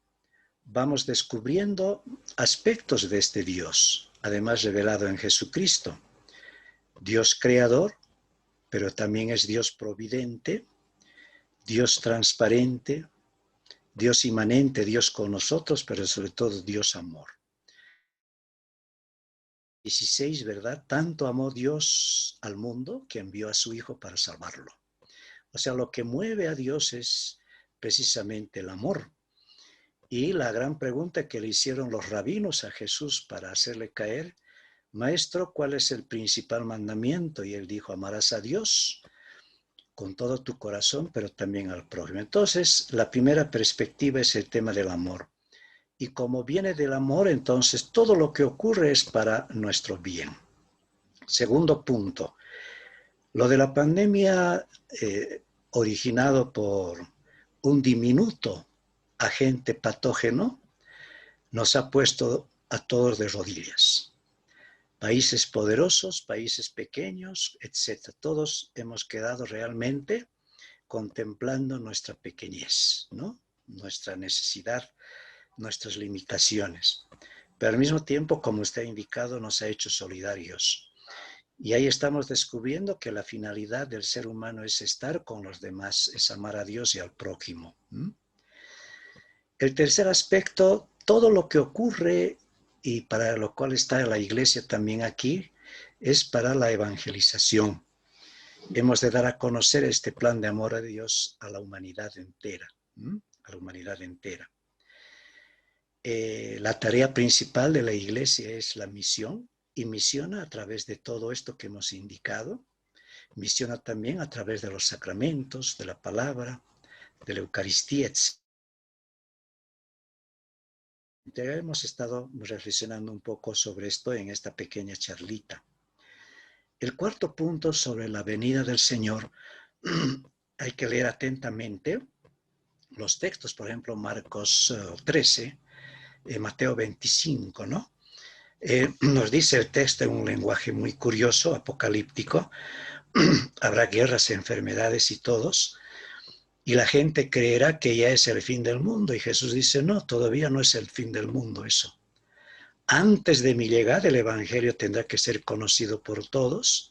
[SPEAKER 3] vamos descubriendo aspectos de este Dios, además revelado en Jesucristo. Dios creador, pero también es Dios providente, Dios transparente, Dios inmanente, Dios con nosotros, pero sobre todo Dios amor. 16, ¿verdad? Tanto amó Dios al mundo que envió a su Hijo para salvarlo. O sea, lo que mueve a Dios es precisamente el amor. Y la gran pregunta que le hicieron los rabinos a Jesús para hacerle caer: Maestro, ¿cuál es el principal mandamiento? Y él dijo: amarás a Dios con todo tu corazón, pero también al prójimo. Entonces, la primera perspectiva es el tema del amor. Y como viene del amor, entonces todo lo que ocurre es para nuestro bien. Segundo punto, lo de la pandemia originado por un diminuto agente patógeno nos ha puesto a todos de rodillas. Países poderosos, países pequeños, etc. Todos hemos quedado realmente contemplando nuestra pequeñez, ¿no? Nuestra necesidad, nuestras limitaciones. Pero al mismo tiempo, como usted ha indicado, nos ha hecho solidarios. Y ahí estamos descubriendo que la finalidad del ser humano es estar con los demás, es amar a Dios y al prójimo. El tercer aspecto, todo lo que ocurre, y para lo cual está la Iglesia también aquí, es para la evangelización. Hemos de dar a conocer este plan de amor a Dios a la humanidad entera, a la humanidad entera. La tarea principal de la Iglesia es la misión, y misiona a través de todo esto que hemos indicado. Misiona también a través de los sacramentos, de la palabra, de la Eucaristía, etc. Hemos estado reflexionando un poco sobre esto en esta pequeña charlita. El cuarto punto, sobre la venida del Señor, hay que leer atentamente los textos, por ejemplo, Marcos 13, Mateo 25, ¿no? Nos dice el texto en un lenguaje muy curioso, apocalíptico: habrá guerras, enfermedades y todos, y la gente creerá que ya es el fin del mundo. Y Jesús dice: no, todavía no es el fin del mundo eso. Antes de mi llegada, el Evangelio tendrá que ser conocido por todos,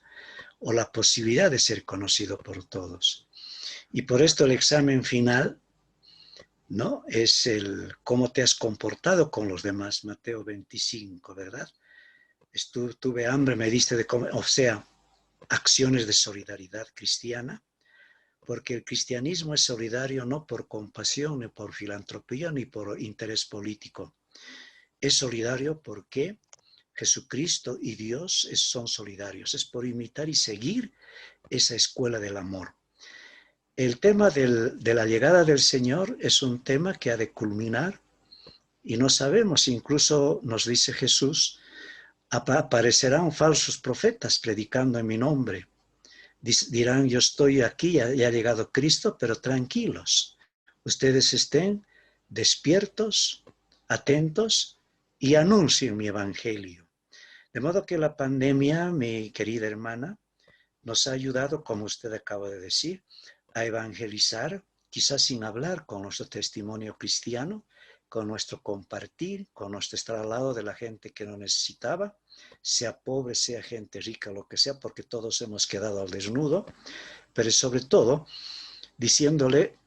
[SPEAKER 3] o la posibilidad de ser conocido por todos. Y por esto el examen final, ¿no?, es el cómo te has comportado con los demás. Mateo 25, ¿verdad? Tuve hambre, me diste de comer. O sea, acciones de solidaridad cristiana, porque el cristianismo es solidario no por compasión, ni por filantropía, ni por interés político. Es solidario porque Jesucristo y Dios son solidarios. Es por imitar y seguir esa escuela del amor. El tema de la llegada del Señor es un tema que ha de culminar, y no sabemos, incluso nos dice Jesús: aparecerán falsos profetas predicando en mi nombre. Dirán: yo estoy aquí, ya ha llegado Cristo, pero tranquilos. Ustedes estén despiertos, atentos, y anuncien mi evangelio. De modo que la pandemia, mi querida hermana, nos ha ayudado, como usted acaba de decir, a evangelizar, quizás sin hablar, con nuestro testimonio cristiano, con nuestro compartir, con nuestro estar al lado de la gente que no necesitaba, sea pobre, sea gente rica, lo que sea, porque todos hemos quedado al desnudo, pero sobre todo diciéndole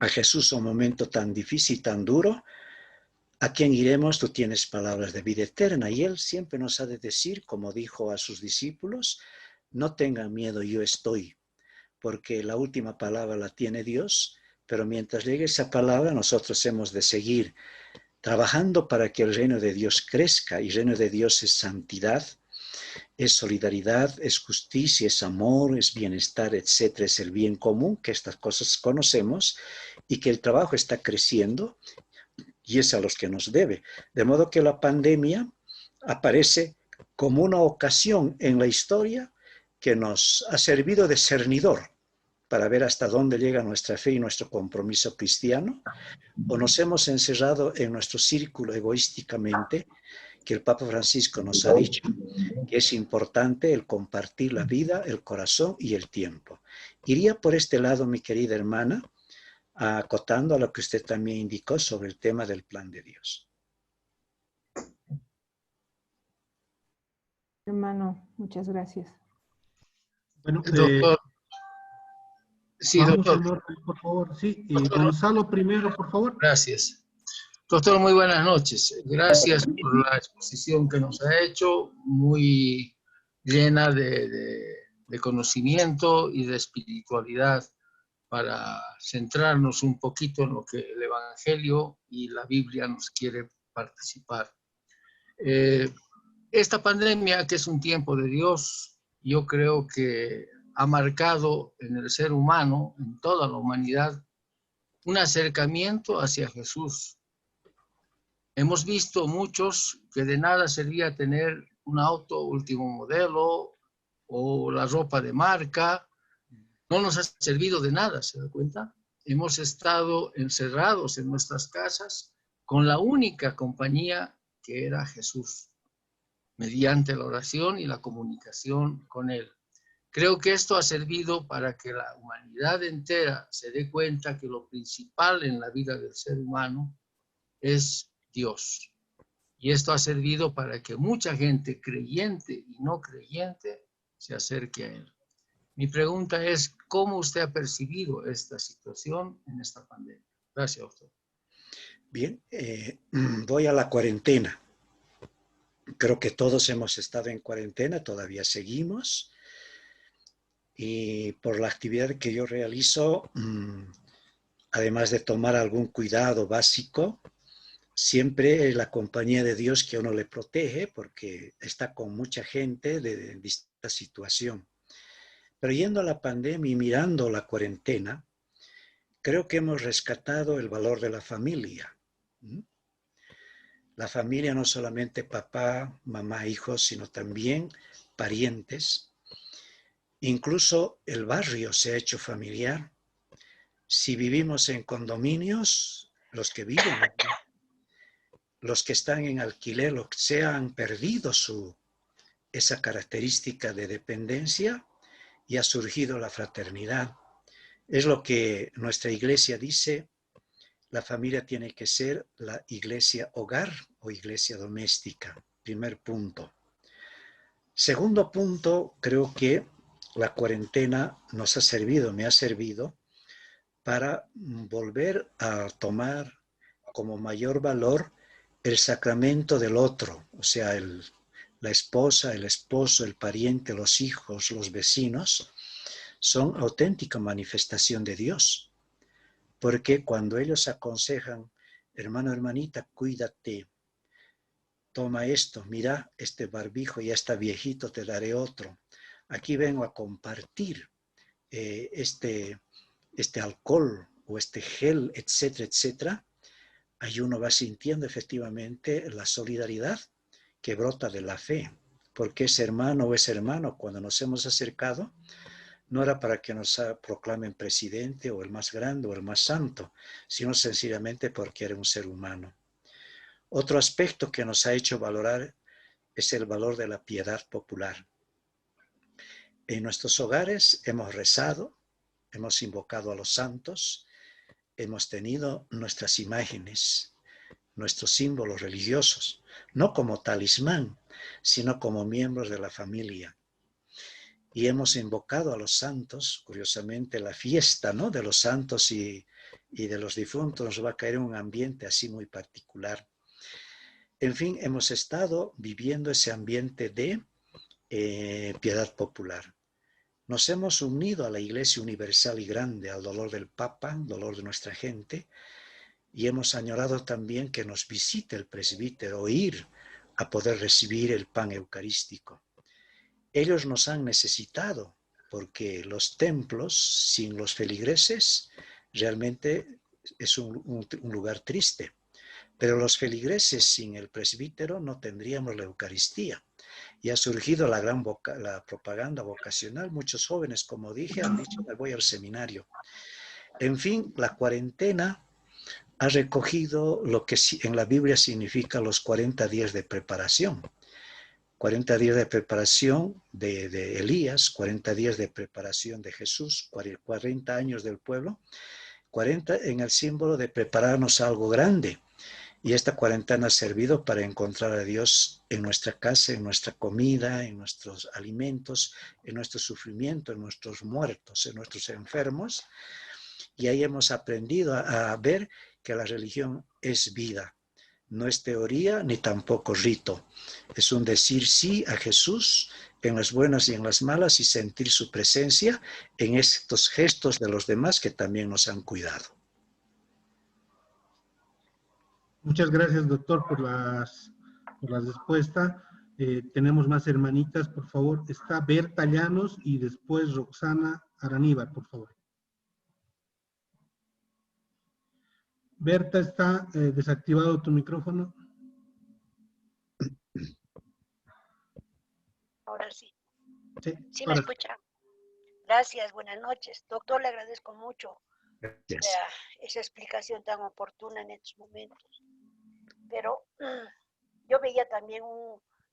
[SPEAKER 3] a Jesús un momento tan difícil, tan duro, ¿a quién iremos? Tú tienes palabras de vida eterna. Y Él siempre nos ha de decir, como dijo a sus discípulos, no tengan miedo, yo estoy, porque la última palabra la tiene Dios, pero mientras llegue esa palabra, nosotros hemos de seguir trabajando para que el reino de Dios crezca, y el reino de Dios es santidad, es solidaridad, es justicia, es amor, es bienestar, etcétera, es el bien común, que estas cosas conocemos, y que el trabajo está creciendo, y es a los que nos debe. De modo que la pandemia aparece como una ocasión en la historia que nos ha servido de cernidor para ver hasta dónde llega nuestra fe y nuestro compromiso cristiano, o nos hemos encerrado en nuestro círculo egoísticamente, que el Papa Francisco nos ha dicho que es importante el compartir la vida, el corazón y el tiempo. Iría por este lado, mi querida hermana, acotando a lo que usted también indicó sobre el tema del plan de Dios.
[SPEAKER 8] Hermano, muchas gracias.
[SPEAKER 4] Bueno,
[SPEAKER 9] Doctor. Sí,
[SPEAKER 4] vamos
[SPEAKER 9] doctor.
[SPEAKER 4] en orden, por favor. Sí,
[SPEAKER 9] Doctor.
[SPEAKER 4] Gonzalo primero, por favor.
[SPEAKER 9] Gracias. Doctor, muy buenas noches. Gracias por la exposición que nos ha hecho, muy llena de conocimiento y de espiritualidad para centrarnos un poquito en lo que el Evangelio y la Biblia nos quiere participar. Esta pandemia, que es un tiempo de Dios, yo creo que ha marcado en el ser humano, en toda la humanidad, un acercamiento hacia Jesús. Hemos visto muchos que de nada servía tener un auto último modelo o la ropa de marca. No nos ha servido de nada, ¿se da cuenta? Hemos estado encerrados en nuestras casas con la única compañía que era Jesús, mediante la oración y la comunicación con Él. Creo que esto ha servido para que la humanidad entera se dé cuenta que lo principal en la vida del ser humano es Dios. Y esto ha servido para que mucha gente creyente y no creyente se acerque a Él. Mi pregunta es, ¿cómo usted ha percibido esta situación en esta pandemia? Gracias, doctor.
[SPEAKER 3] Bien, voy a la cuarentena. Creo que todos hemos estado en cuarentena, todavía seguimos. Y por la actividad que yo realizo, además de tomar algún cuidado básico, siempre la compañía de Dios que uno le protege, porque está con mucha gente de distinta situación. Pero yendo a la pandemia y mirando la cuarentena, creo que hemos rescatado el valor de la familia. La familia no solamente papá, mamá, hijos, sino también parientes. Incluso el barrio se ha hecho familiar. Si vivimos en condominios, los que viven aquí, los que están en alquiler, los que han perdido esa característica de dependencia, y ha surgido la fraternidad. Es lo que nuestra iglesia dice, la familia tiene que ser la iglesia hogar o iglesia doméstica. Primer punto. Segundo punto, creo que la cuarentena nos ha servido, me ha servido para volver a tomar como mayor valor el sacramento del otro, o sea, la esposa, el esposo, el pariente, los hijos, los vecinos, son auténtica manifestación de Dios. Porque cuando ellos aconsejan, hermano, hermanita, cuídate, toma esto, mira, este barbijo ya está viejito, te daré otro. Aquí vengo a compartir este alcohol o este gel, etcétera, etcétera. Ahí uno va sintiendo efectivamente la solidaridad que brota de la fe, porque ese hermano o ese hermano, cuando nos hemos acercado, no era para que nos proclamen presidente o el más grande o el más santo, sino sencillamente porque era un ser humano. Otro aspecto que nos ha hecho valorar es el valor de la piedad popular. En nuestros hogares hemos rezado, hemos invocado a los santos, hemos tenido nuestras imágenes, nuestros símbolos religiosos, no como talismán, sino como miembros de la familia. Y hemos invocado a los santos, curiosamente la fiesta, ¿no?, de los santos y y de los difuntos nos va a caer un ambiente así muy particular. En fin, hemos estado viviendo ese ambiente de piedad popular. Nos hemos unido a la Iglesia Universal y Grande, al dolor del Papa, dolor de nuestra gente, y hemos añorado también que nos visite el presbítero, ir a poder recibir el pan eucarístico. Ellos nos han necesitado, porque los templos sin los feligreses realmente es un lugar triste. Pero los feligreses sin el presbítero no tendríamos la Eucaristía. Y ha surgido la propaganda vocacional. Muchos jóvenes, como dije, han dicho, me voy al seminario. En fin, la cuarentena ha recogido lo que en la Biblia significa los 40 días de preparación. 40 días de preparación de Elías, 40 días de preparación de Jesús, 40 años del pueblo, 40 en el símbolo de prepararnos a algo grande. Y esta cuarentena ha servido para encontrar a Dios en nuestra casa, en nuestra comida, en nuestros alimentos, en nuestro sufrimiento, en nuestros muertos, en nuestros enfermos. Y ahí hemos aprendido a ver que la religión es vida. No es teoría ni tampoco rito. Es un decir sí a Jesús en las buenas y en las malas y sentir su presencia en estos gestos de los demás que también nos han cuidado.
[SPEAKER 4] Muchas gracias, doctor, por las respuestas. Tenemos más hermanitas, por favor. Está Berta Llanos y después Roxana Araníbar, por favor. Berta, está desactivado tu micrófono.
[SPEAKER 10] Ahora sí.
[SPEAKER 4] Sí,
[SPEAKER 10] me escucha. Gracias, buenas noches. Doctor, le agradezco mucho esa explicación tan oportuna en estos momentos. Pero yo veía también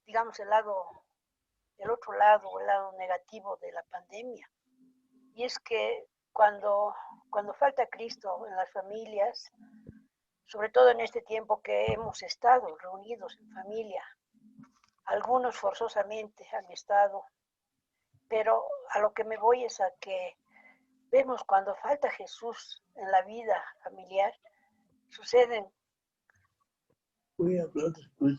[SPEAKER 10] digamos, el otro lado, el lado negativo de la pandemia. Y es que cuando falta Cristo en las familias, sobre todo en este tiempo que hemos estado reunidos en familia, algunos forzosamente han estado, pero a lo que me voy es a que vemos cuando falta Jesús en la vida familiar, suceden.
[SPEAKER 3] Voy a hablar después.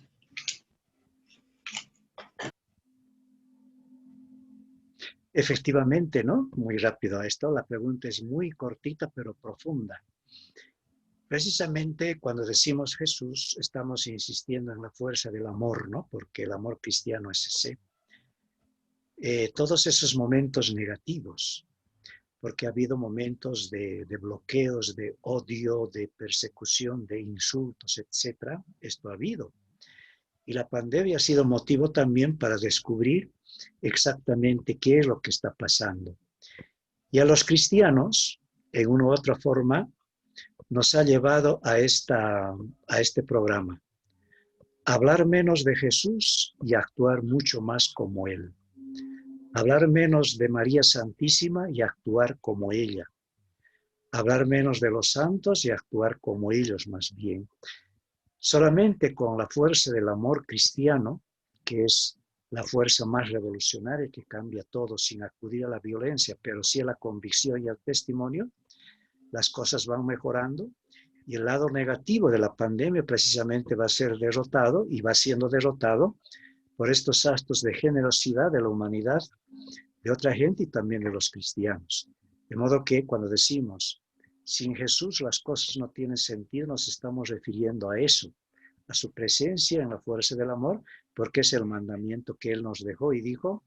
[SPEAKER 3] Efectivamente, ¿no? Muy rápido esto. La pregunta es muy cortita pero profunda. Precisamente cuando decimos Jesús, estamos insistiendo en la fuerza del amor, ¿no? Porque el amor cristiano es ese. Todos esos momentos negativos, porque ha habido momentos de bloqueos, de odio, de persecución, de insultos, etc. Esto ha habido. Y la pandemia ha sido motivo también para descubrir exactamente qué es lo que está pasando. Y a los cristianos, en una u otra forma, nos ha llevado a este programa. Hablar menos de Jesús y actuar mucho más como Él. Hablar menos de María Santísima y actuar como ella. Hablar menos de los santos y actuar como ellos más bien. Solamente con la fuerza del amor cristiano, que es la fuerza más revolucionaria que cambia todo sin acudir a la violencia, pero sí a la convicción y al testimonio, las cosas van mejorando y el lado negativo de la pandemia precisamente va a ser derrotado y va siendo derrotado por estos actos de generosidad de la humanidad, de otra gente y también de los cristianos. De modo que cuando decimos, sin Jesús las cosas no tienen sentido, nos estamos refiriendo a eso, a su presencia en la fuerza del amor, porque es el mandamiento que Él nos dejó y dijo,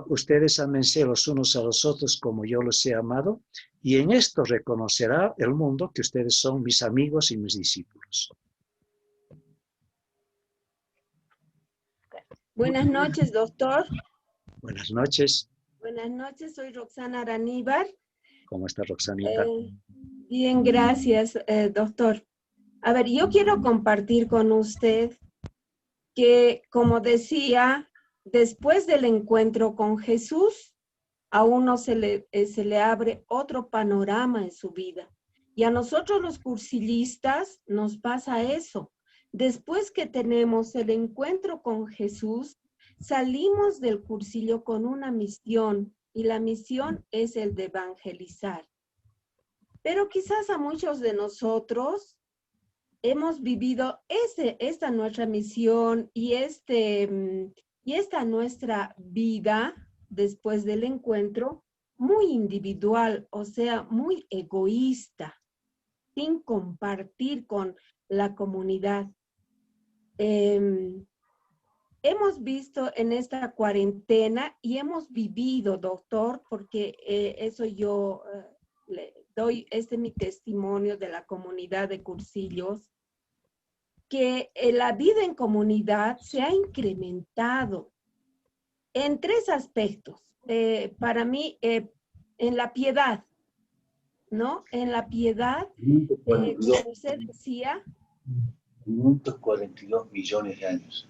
[SPEAKER 3] ustedes ámense los unos a los otros como yo los he amado, y en esto reconocerá el mundo que ustedes son mis amigos y mis discípulos.
[SPEAKER 11] Buenas noches, doctor.
[SPEAKER 3] Buenas noches.
[SPEAKER 11] Buenas noches, soy Roxana Araníbar.
[SPEAKER 3] ¿Cómo está, Roxanita?
[SPEAKER 11] Bien, gracias, doctor. A ver, yo quiero compartir con usted que, como decía, después del encuentro con Jesús, a uno se le abre otro panorama en su vida. Y a nosotros los cursilistas nos pasa eso. Después que tenemos el encuentro con Jesús, salimos del cursillo con una misión, y la misión es el de evangelizar. Pero quizás a muchos de nosotros hemos vivido esta nuestra misión y esta nuestra vida después del encuentro muy individual, o sea, muy egoísta, sin compartir con la comunidad. Hemos visto en esta cuarentena y hemos vivido, doctor, porque eso yo le doy, mi testimonio de la comunidad de Cursillos, que la vida en comunidad se ha incrementado en 3 aspectos. Para mí, en la piedad, ¿no? En la piedad, como usted decía,
[SPEAKER 12] 542 millones de años.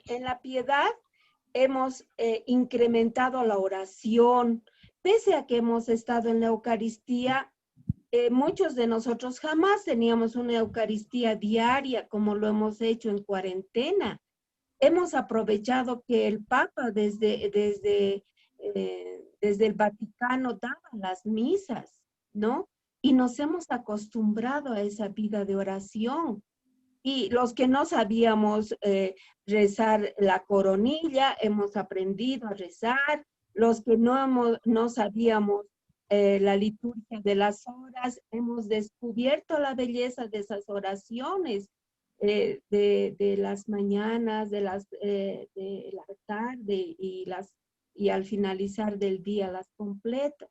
[SPEAKER 11] En la piedad hemos incrementado la oración. Pese a que hemos estado en la Eucaristía, muchos de nosotros jamás teníamos una Eucaristía diaria como lo hemos hecho en cuarentena. Hemos aprovechado que el Papa desde el Vaticano daba las misas, ¿no? Y nos hemos acostumbrado a esa vida de oración. Y los que no sabíamos rezar la coronilla, hemos aprendido a rezar. Los que no sabíamos la liturgia de las horas, hemos descubierto la belleza de esas oraciones de las mañanas, de la tarde y al finalizar del día las completas.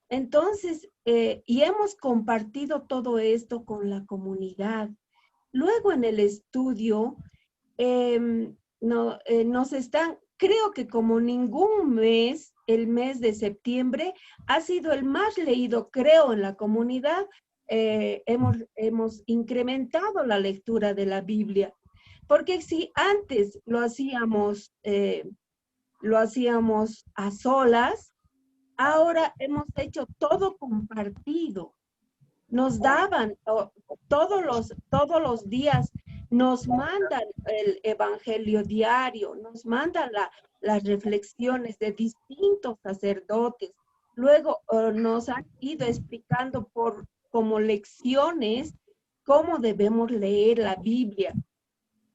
[SPEAKER 11] Entonces, y hemos compartido todo esto con la comunidad. Luego en el estudio nos están, creo que como ningún mes, el mes de septiembre ha sido el más leído, creo, en la comunidad. Hemos incrementado la lectura de la Biblia, porque si antes lo hacíamos a solas, ahora hemos hecho todo compartido. Nos daban, todos los días nos mandan el evangelio diario, nos mandan las reflexiones de distintos sacerdotes. Luego nos han ido explicando como lecciones cómo debemos leer la Biblia.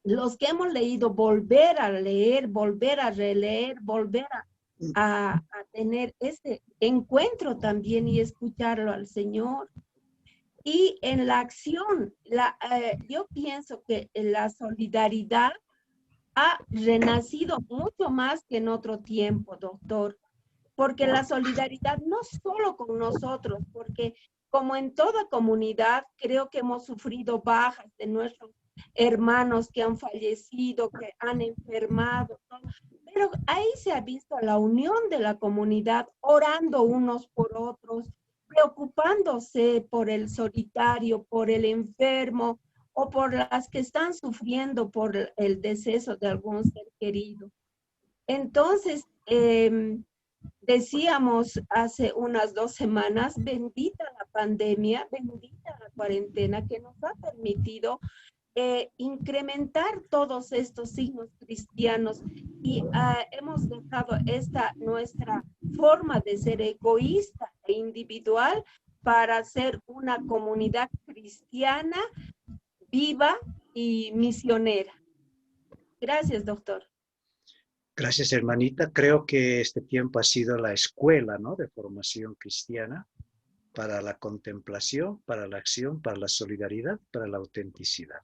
[SPEAKER 11] Los que hemos leído, volver a leer, volver a releer, volver a tener ese encuentro también y escucharlo al Señor. Y en la acción, yo pienso que la solidaridad ha renacido mucho más que en otro tiempo, doctor, porque la solidaridad no solo con nosotros, porque como en toda comunidad, creo que hemos sufrido bajas de nuestros hermanos que han fallecido, que han enfermado, pero ahí se ha visto la unión de la comunidad, orando unos por otros, preocupándose por el solitario, por el enfermo o por las que están sufriendo por el deceso de algún ser querido. Entonces, decíamos hace unas 2 semanas, bendita la pandemia, bendita la cuarentena que nos ha permitido incrementar todos estos signos cristianos y hemos dejado nuestra forma de ser egoísta e individual para ser una comunidad cristiana viva y misionera. Gracias, doctor.
[SPEAKER 3] Gracias, hermanita. Creo que este tiempo ha sido la escuela, ¿no?, de formación cristiana para la contemplación, para la acción, para la solidaridad, para la autenticidad.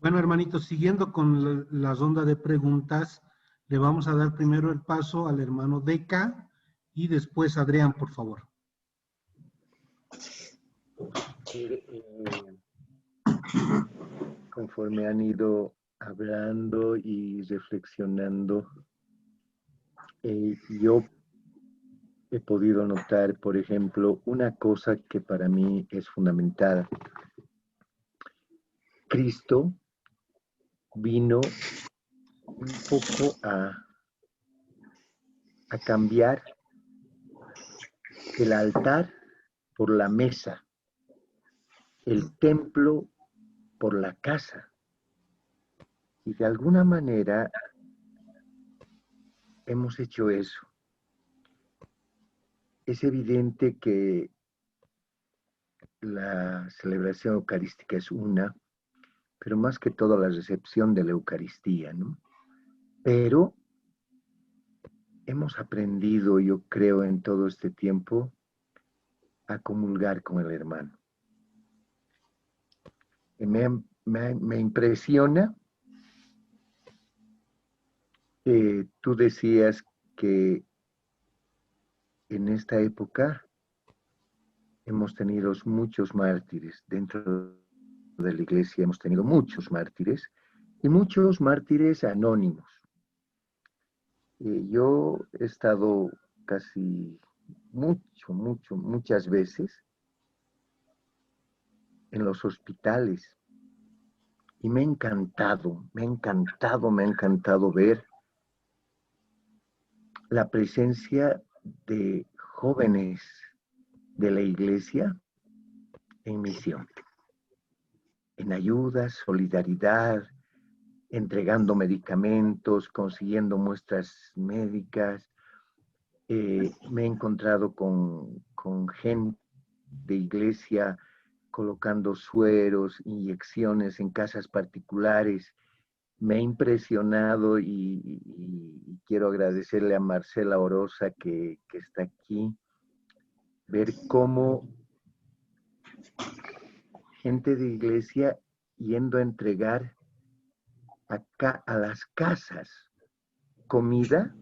[SPEAKER 4] Bueno, hermanitos, siguiendo con la ronda de preguntas, le vamos a dar primero el paso al hermano Deca y después Adrián, por favor.
[SPEAKER 5] Conforme han ido hablando y reflexionando, yo he podido notar, por ejemplo, una cosa que para mí es fundamental. Cristo vino un poco a cambiar el altar por la mesa, el templo por la casa. Y de alguna manera hemos hecho eso. es evidente que la celebración eucarística es una, pero más que todo la recepción de la Eucaristía, ¿no? Pero hemos aprendido, yo creo, en todo este tiempo, a comulgar con el hermano. Y me impresiona que tú decías que en esta época hemos tenido muchos mártires. Dentro de la iglesia hemos tenido muchos mártires y muchos mártires anónimos. Yo he estado casi muchas veces en los hospitales y me ha encantado ver la presencia de jóvenes de la iglesia en misión, en ayuda, solidaridad, entregando medicamentos, consiguiendo muestras médicas. Me he encontrado con gente de iglesia colocando sueros, inyecciones en casas particulares. Me ha impresionado y quiero agradecerle a Marcela Orosa que está aquí, ver cómo gente de iglesia yendo a entregar acá a las casas comida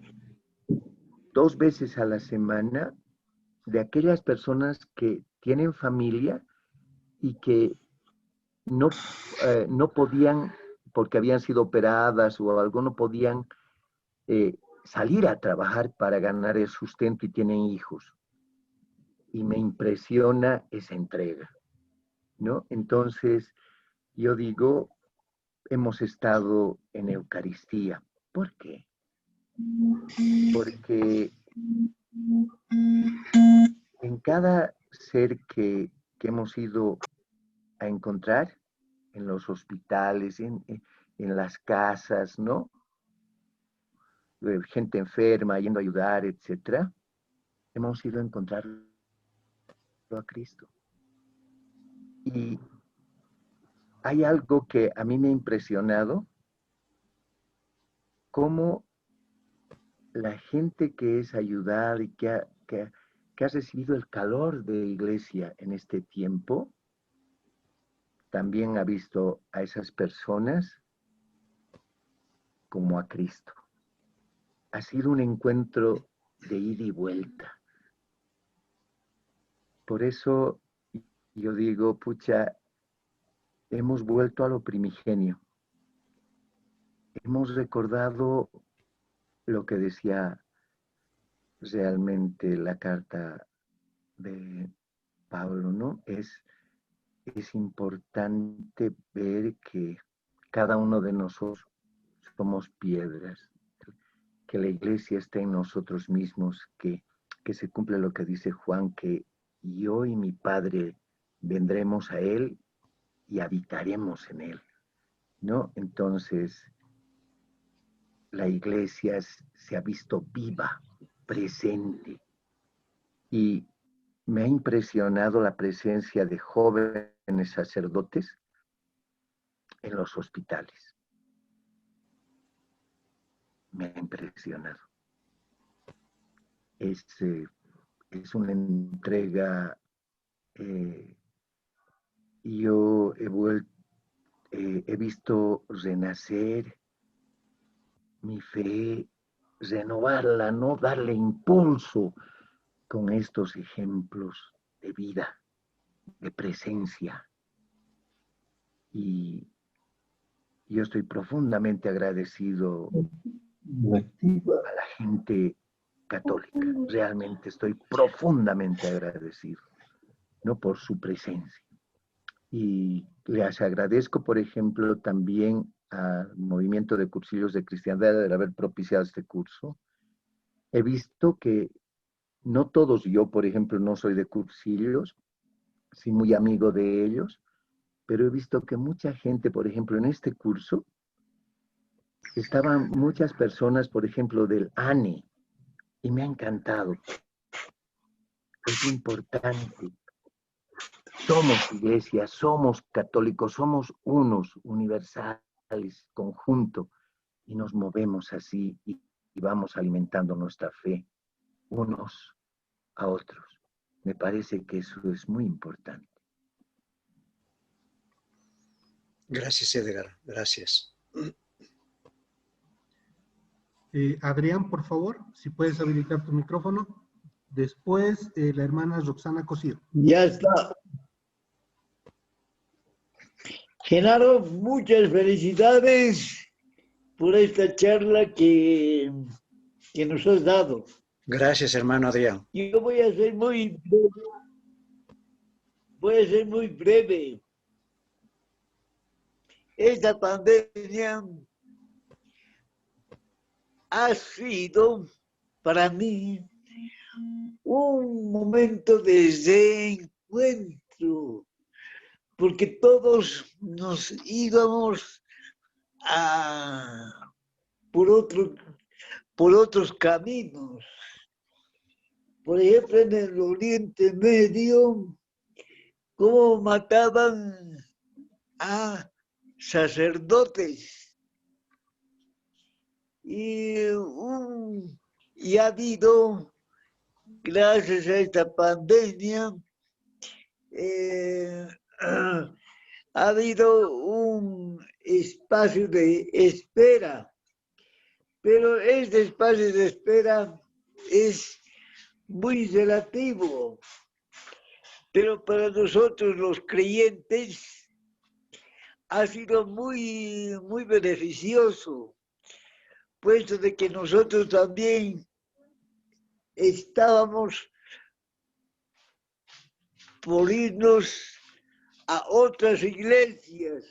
[SPEAKER 5] 2 veces a la semana de aquellas personas que tienen familia y que no podían, porque habían sido operadas o algo, no podían salir a trabajar para ganar el sustento y tienen hijos. Y me impresiona esa entrega, ¿no? Entonces, yo digo, hemos estado en Eucaristía. ¿Por qué? Porque en cada ser que hemos ido a encontrar, en los hospitales, en las casas, ¿no? Gente enferma, yendo a ayudar, etcétera, hemos ido a encontrarlo a Cristo. Y hay algo que a mí me ha impresionado, cómo la gente que es ayudada y que ha recibido el calor de iglesia en este tiempo, también ha visto a esas personas como a Cristo. Ha sido un encuentro de ida y vuelta. Por eso yo digo, pucha, hemos vuelto a lo primigenio. Hemos recordado lo que decía realmente la carta de Pablo, ¿no? Es importante ver que cada uno de nosotros somos piedras, que la iglesia está en nosotros mismos, que se cumple lo que dice Juan, que yo y mi Padre vendremos a Él y habitaremos en Él, ¿no? Entonces, la iglesia se ha visto viva, presente, y me ha impresionado la presencia de jóvenes sacerdotes en los hospitales. Me ha impresionado. Es una entrega. Yo he visto renacer mi fe, renovarla, ¿no? Darle impulso con estos ejemplos de vida, de presencia. Y yo estoy profundamente agradecido a la gente católica. Realmente estoy profundamente agradecido, ¿no? Por su presencia. Y les agradezco, por ejemplo, también al Movimiento de Cursillos de Cristiandad de haber propiciado este curso. He visto que no todos, yo por ejemplo no soy de cursillos, soy muy amigo de ellos, pero he visto que mucha gente, por ejemplo, en este curso, estaban muchas personas, por ejemplo, del ANE, y me ha encantado. es importante. Somos iglesia, somos católicos, somos unos, universales, conjunto, y nos movemos así y vamos alimentando nuestra fe unos a otros. Me parece que eso es muy importante.
[SPEAKER 3] Gracias, Edgar. Gracias.
[SPEAKER 4] Adrián, por favor, si puedes habilitar tu micrófono. Después, la hermana Roxana Cosío.
[SPEAKER 12] Ya está. Genaro, muchas felicidades por esta charla que nos has dado.
[SPEAKER 3] Gracias, hermano Adrián.
[SPEAKER 12] Yo voy a ser muy breve. Esta pandemia ha sido para mí un momento de reencuentro, porque todos nos íbamos por otros caminos. Por ejemplo, en el Oriente Medio, cómo mataban a sacerdotes. Y ha habido, gracias a esta pandemia, ha habido un espacio de espera, pero este espacio de espera es muy relativo, pero para nosotros los creyentes ha sido muy beneficioso, puesto de que nosotros también estábamos por irnos a otras iglesias.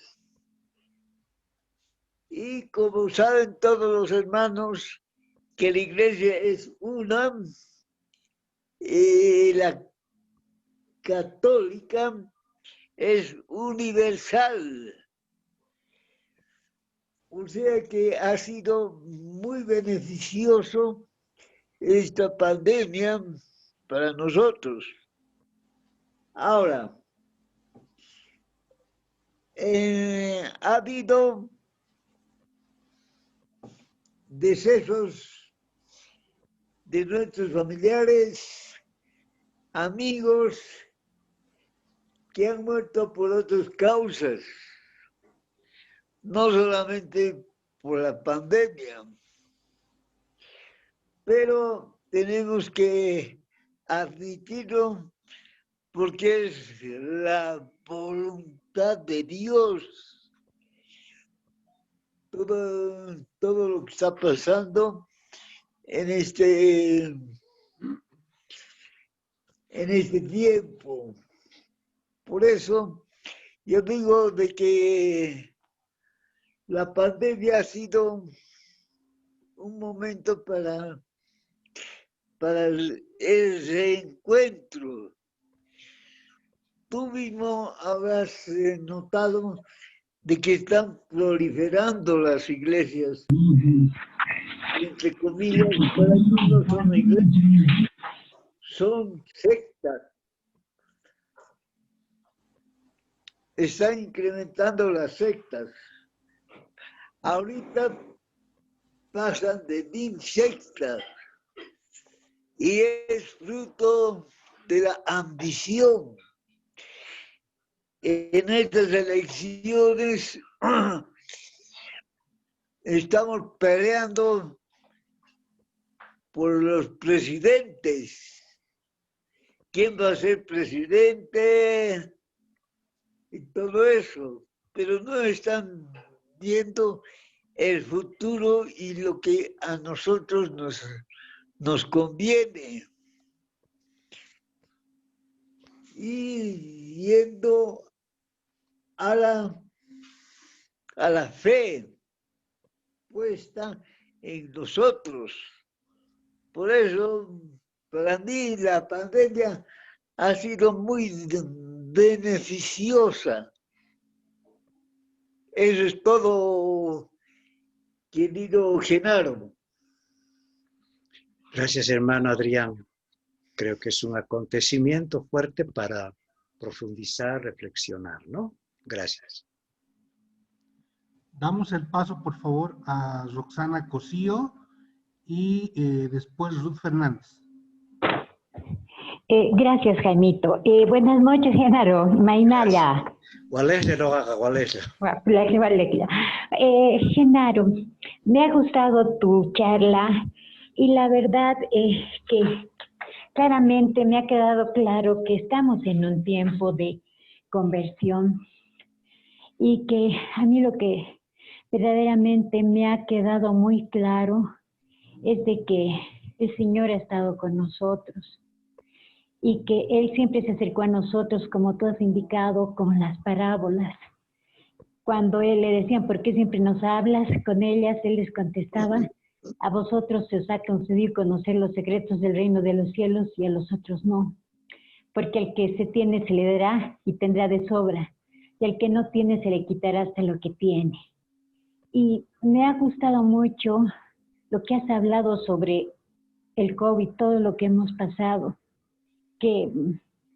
[SPEAKER 12] Y como saben todos los hermanos que la iglesia es una, la católica es universal. O sea que ha sido muy beneficioso esta pandemia para nosotros. Ahora, ha habido decesos de nuestros familiares, amigos, que han muerto por otras causas, no solamente por la pandemia, pero tenemos que admitirlo porque es la voluntad de Dios. Todo lo que está pasando en este tiempo. Por eso yo digo de que la pandemia ha sido un momento para el reencuentro. Tú mismo habrás notado de que están proliferando las iglesias, entre comillas, para mí no son iglesias, son sectas. Están incrementando las sectas. Ahorita pasan de 1000 sectas y es fruto de la ambición. En estas elecciones estamos peleando por los presidentes. ¿Quién va a ser presidente? Y todo eso. Pero no están viendo el futuro y lo que a nosotros nos conviene. Y yendo a la fe puesta en nosotros. Por eso, para mí, la pandemia ha sido muy beneficiosa. Eso es todo, querido Genaro.
[SPEAKER 3] Gracias, hermano Adrián. creo que es un acontecimiento fuerte para profundizar, reflexionar, ¿no? Gracias.
[SPEAKER 4] Damos el paso, por favor, a Roxana Cosío y después Ruth Fernández.
[SPEAKER 13] Gracias, Jaimito. Buenas noches, Genaro. Mainala. Genaro, me ha gustado tu charla y la verdad es que claramente me ha quedado claro que estamos en un tiempo de conversión y que a mí lo que verdaderamente me ha quedado muy claro es de que el Señor ha estado con nosotros y que Él siempre se acercó a nosotros, como tú has indicado, con las parábolas. Cuando Él le decían, ¿por qué siempre nos hablas? Con ellas, Él les contestaba, a vosotros se os ha concedido conocer los secretos del reino de los cielos y a los otros no. Porque al que se tiene se le dará y tendrá de sobra, y al que no tiene se le quitará hasta lo que tiene. Y me ha gustado mucho lo que has hablado sobre el COVID, todo lo que hemos pasado, que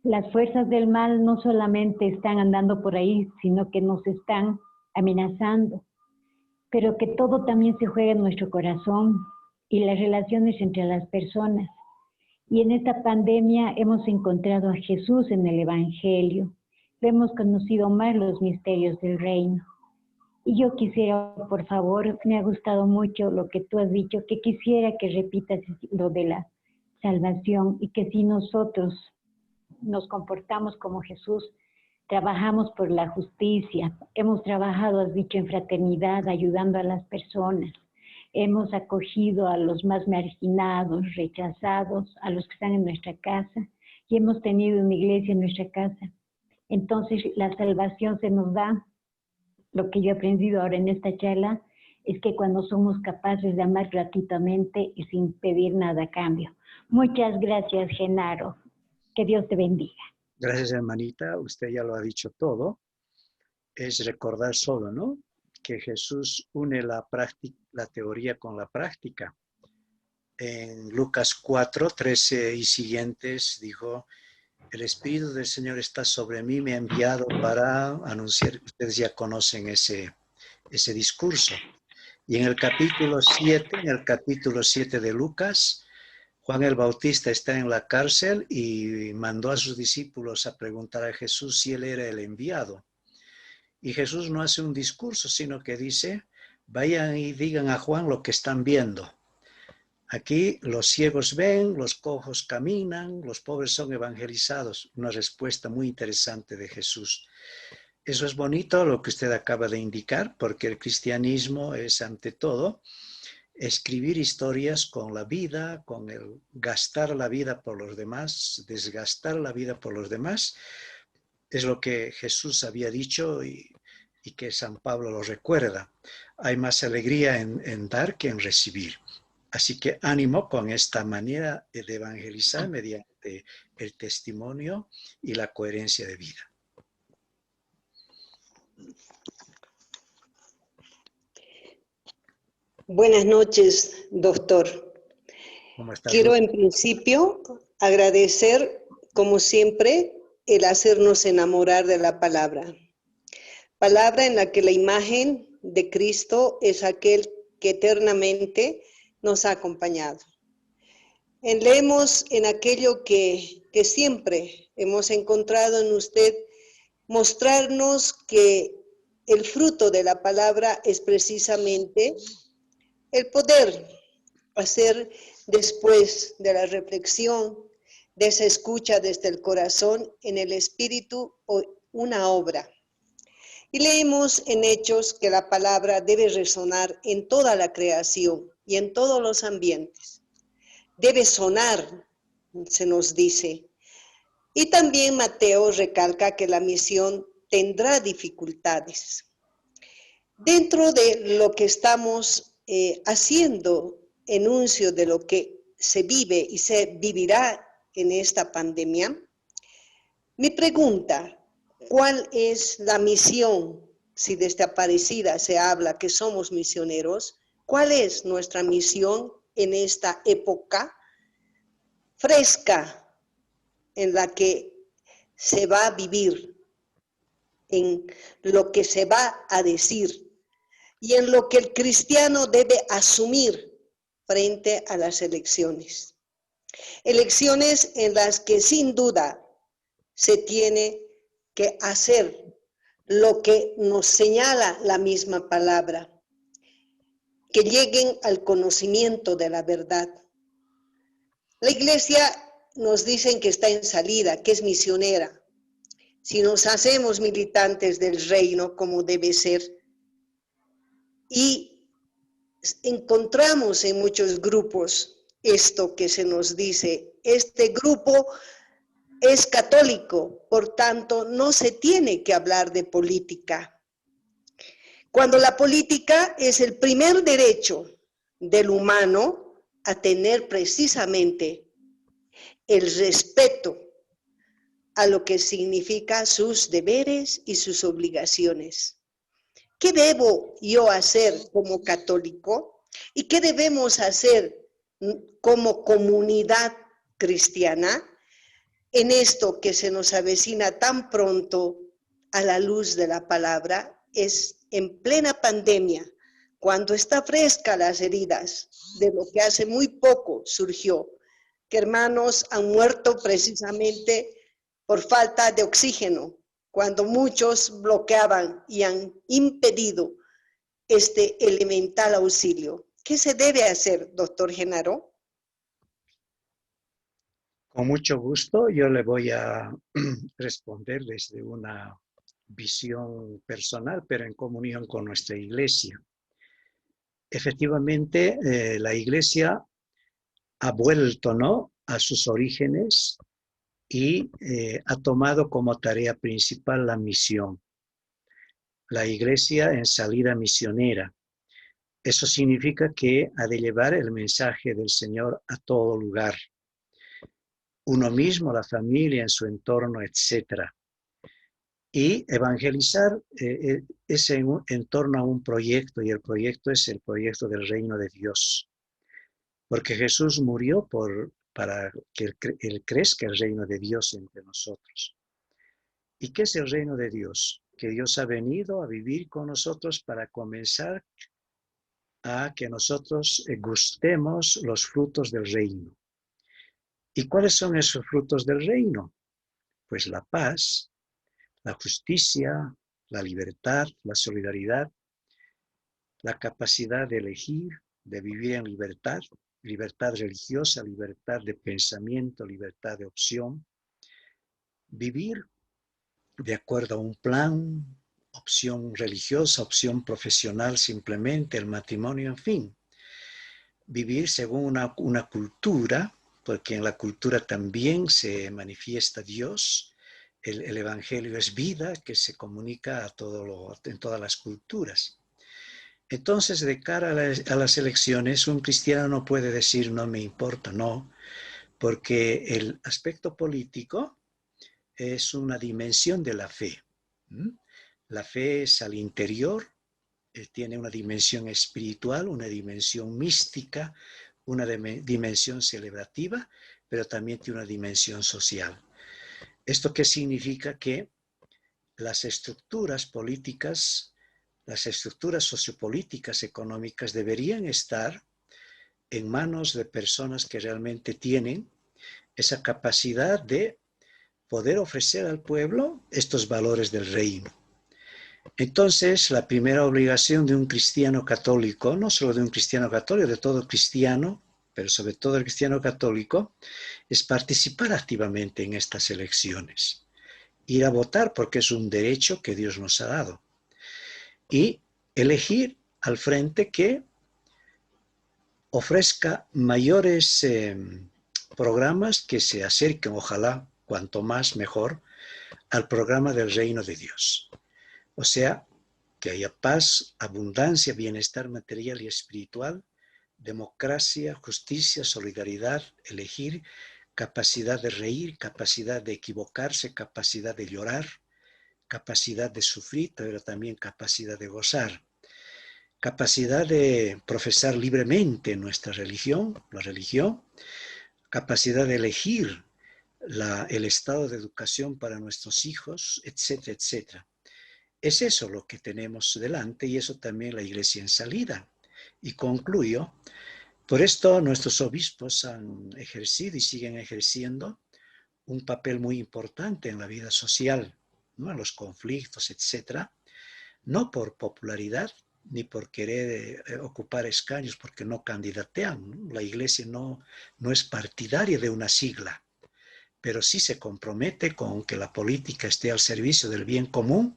[SPEAKER 13] las fuerzas del mal no solamente están andando por ahí, sino que nos están amenazando, pero que todo también se juega en nuestro corazón y las relaciones entre las personas. Y en esta pandemia hemos encontrado a Jesús en el Evangelio, hemos conocido más los misterios del reino. Y yo quisiera, por favor, me ha gustado mucho lo que tú has dicho, que quisiera que repitas lo de la salvación y que si nosotros nos comportamos como Jesús, trabajamos por la justicia, hemos trabajado, has dicho, en fraternidad, ayudando a las personas, hemos acogido a los más marginados, rechazados, a los que están en nuestra casa y hemos tenido una iglesia en nuestra casa. Entonces la salvación se nos da. Lo que yo he aprendido ahora en esta charla es que cuando somos capaces de amar gratuitamente y sin pedir nada a cambio. Muchas gracias, Genaro. Que Dios te bendiga.
[SPEAKER 3] Gracias, hermanita. Usted ya lo ha dicho todo. Es recordar solo, ¿no? Que Jesús une la teoría con la práctica. En Lucas 4, 13 y siguientes dijo, el Espíritu del Señor está sobre mí, me ha enviado para anunciar. Ustedes ya conocen ese discurso. Y en el capítulo 7 de Lucas, Juan el Bautista está en la cárcel y mandó a sus discípulos a preguntar a Jesús si él era el enviado. Y Jesús no hace un discurso, sino que dice, vayan y digan a Juan lo que están viendo. Aquí los ciegos ven, los cojos caminan, los pobres son evangelizados. Una respuesta muy interesante de Jesús. Eso es bonito lo que usted acaba de indicar, porque el cristianismo es ante todo escribir historias con la vida, con el gastar la vida por los demás, desgastar la vida por los demás. Es lo que Jesús había dicho y que San Pablo lo recuerda. Hay más alegría en dar que en recibir. Así que ánimo con esta manera de evangelizar mediante el testimonio y la coherencia de vida.
[SPEAKER 14] Buenas noches, doctor.
[SPEAKER 3] ¿Cómo estás?
[SPEAKER 14] Quiero en principio agradecer, como siempre, el hacernos enamorar de la palabra. Palabra en la que la imagen de Cristo es aquel que eternamente nos ha acompañado. Leemos en aquello que siempre hemos encontrado en usted, mostrarnos que el fruto de la palabra es precisamente el poder hacer después de la reflexión, de esa escucha desde el corazón, en el espíritu, una obra. Y leemos en Hechos que la palabra debe resonar en toda la creación y en todos los ambientes. Debe sonar, se nos dice. Y también Mateo recalca que la misión tendrá dificultades. Dentro de lo que estamos haciendo enuncio de lo que se vive y se vivirá en esta pandemia, mi pregunta, ¿cuál es la misión? Si desde Aparecida se habla que somos misioneros, ¿cuál es nuestra misión en esta época fresca en la que se va a vivir, en lo que se va a decir y en lo que el cristiano debe asumir frente a las elecciones. Elecciones en las que sin duda se tiene que hacer lo que nos señala la misma palabra, que lleguen al conocimiento de la verdad. La iglesia nos dicen que está en salida, que es misionera. Si nos hacemos militantes del reino como debe ser, y encontramos en muchos grupos esto que se nos dice, este grupo es católico, por tanto no se tiene que hablar de política. Cuando la política es el primer derecho del humano a tener precisamente el respeto a lo que significa sus deberes y sus obligaciones. ¿Qué debo yo hacer como católico? ¿Y qué debemos hacer como comunidad cristiana en esto que se nos avecina tan pronto a la luz de la palabra? Es en plena pandemia, cuando está fresca las heridas de lo que hace muy poco surgió, que hermanos han muerto precisamente por falta de oxígeno, cuando muchos bloqueaban y han impedido este elemental auxilio. ¿Qué se debe hacer, doctor Genaro?
[SPEAKER 3] Con mucho gusto, yo le voy a responder desde una visión personal, pero en comunión con nuestra iglesia. Efectivamente, la iglesia ha vuelto, ¿no?, a sus orígenes y ha tomado como tarea principal la misión. La iglesia en salida misionera. Eso significa que ha de llevar el mensaje del Señor a todo lugar. Uno mismo, la familia, en su entorno, etc. Y evangelizar es en torno a un proyecto, y el proyecto es el proyecto del reino de Dios. Porque Jesús murió para que Él crezca el reino de Dios entre nosotros. ¿Y qué es el reino de Dios? Que Dios ha venido a vivir con nosotros para comenzar a que nosotros gustemos los frutos del reino. ¿Y cuáles son esos frutos del reino? Pues la paz, la justicia, la libertad, la solidaridad, la capacidad de elegir, de vivir en libertad, libertad religiosa, libertad de pensamiento, libertad de opción, vivir de acuerdo a un plan, opción religiosa, opción profesional simplemente, el matrimonio, en fin. Vivir según una cultura, porque en la cultura también se manifiesta Dios. El Evangelio es vida que se comunica en todas las culturas. Entonces, de cara a las elecciones, un cristiano no puede decir no me importa, no, porque el aspecto político es una dimensión de la fe. La fe es al interior, tiene una dimensión espiritual, una dimensión mística, una dimensión celebrativa, pero también tiene una dimensión social. ¿Esto qué significa? Que las estructuras políticas, las estructuras sociopolíticas, económicas, deberían estar en manos de personas que realmente tienen esa capacidad de poder ofrecer al pueblo estos valores del reino. Entonces, la primera obligación de un cristiano católico, no solo de un cristiano católico, de todo cristiano, pero sobre todo el cristiano católico, es participar activamente en estas elecciones. Ir a votar porque es un derecho que Dios nos ha dado. Y elegir al frente que ofrezca mayores programas que se acerquen, ojalá, cuanto más mejor, al programa del reino de Dios. O sea, que haya paz, abundancia, bienestar material y espiritual, democracia, justicia, solidaridad, elegir, capacidad de reír, capacidad de equivocarse, capacidad de llorar, capacidad de sufrir, pero también capacidad de gozar, capacidad de profesar libremente nuestra religión, la religión, capacidad de elegir el estado de educación para nuestros hijos, etcétera, etcétera. Es eso lo que tenemos delante y eso también la Iglesia en salida. Y concluyo, por esto nuestros obispos han ejercido y siguen ejerciendo un papel muy importante en la vida social, ¿no? En los conflictos, etcétera, no por popularidad ni por querer ocupar escaños, porque no candidatean, ¿no? La Iglesia no es partidaria de una sigla, pero sí se compromete con que la política esté al servicio del bien común,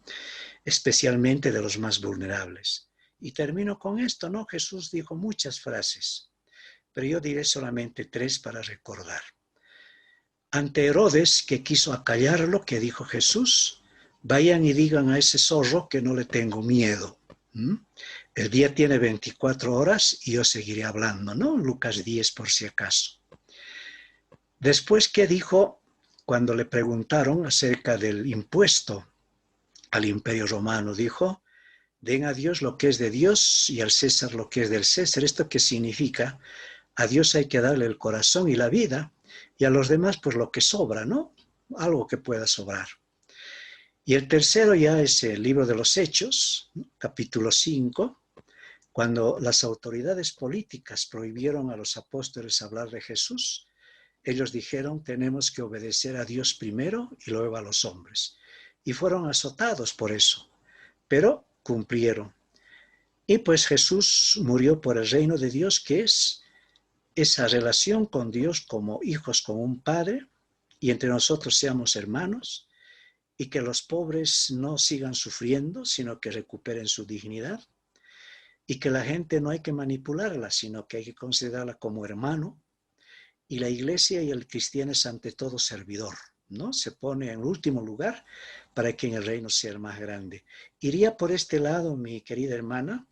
[SPEAKER 3] especialmente de los más vulnerables. Y termino con esto, ¿no? Jesús dijo muchas frases, pero yo diré solamente 3 para recordar. Ante Herodes, que quiso acallarlo, que dijo Jesús, vayan y digan a ese zorro que no le tengo miedo. El día tiene 24 horas y yo seguiré hablando, ¿no? Lucas 10 por si acaso. Después, ¿qué dijo cuando le preguntaron acerca del impuesto al Imperio Romano? Dijo, den a Dios lo que es de Dios y al César lo que es del César. ¿Esto qué significa? A Dios hay que darle el corazón y la vida y a los demás pues lo que sobra, ¿no? Algo que pueda sobrar. Y el tercero ya es el libro de los Hechos, capítulo 5, cuando las autoridades políticas prohibieron a los apóstoles hablar de Jesús. Ellos dijeron, tenemos que obedecer a Dios primero y luego a los hombres. Y fueron azotados por eso, pero cumplieron. Y pues Jesús murió por el reino de Dios, que es esa relación con Dios como hijos con un padre, y entre nosotros seamos hermanos, y que los pobres no sigan sufriendo, sino que recuperen su dignidad, y que la gente no hay que manipularla, sino que hay que considerarla como hermano, y la Iglesia y el cristiano es ante todo servidor, ¿no? Se pone en último lugar para que en el reino sea el más grande. Iría por este lado, mi querida hermana,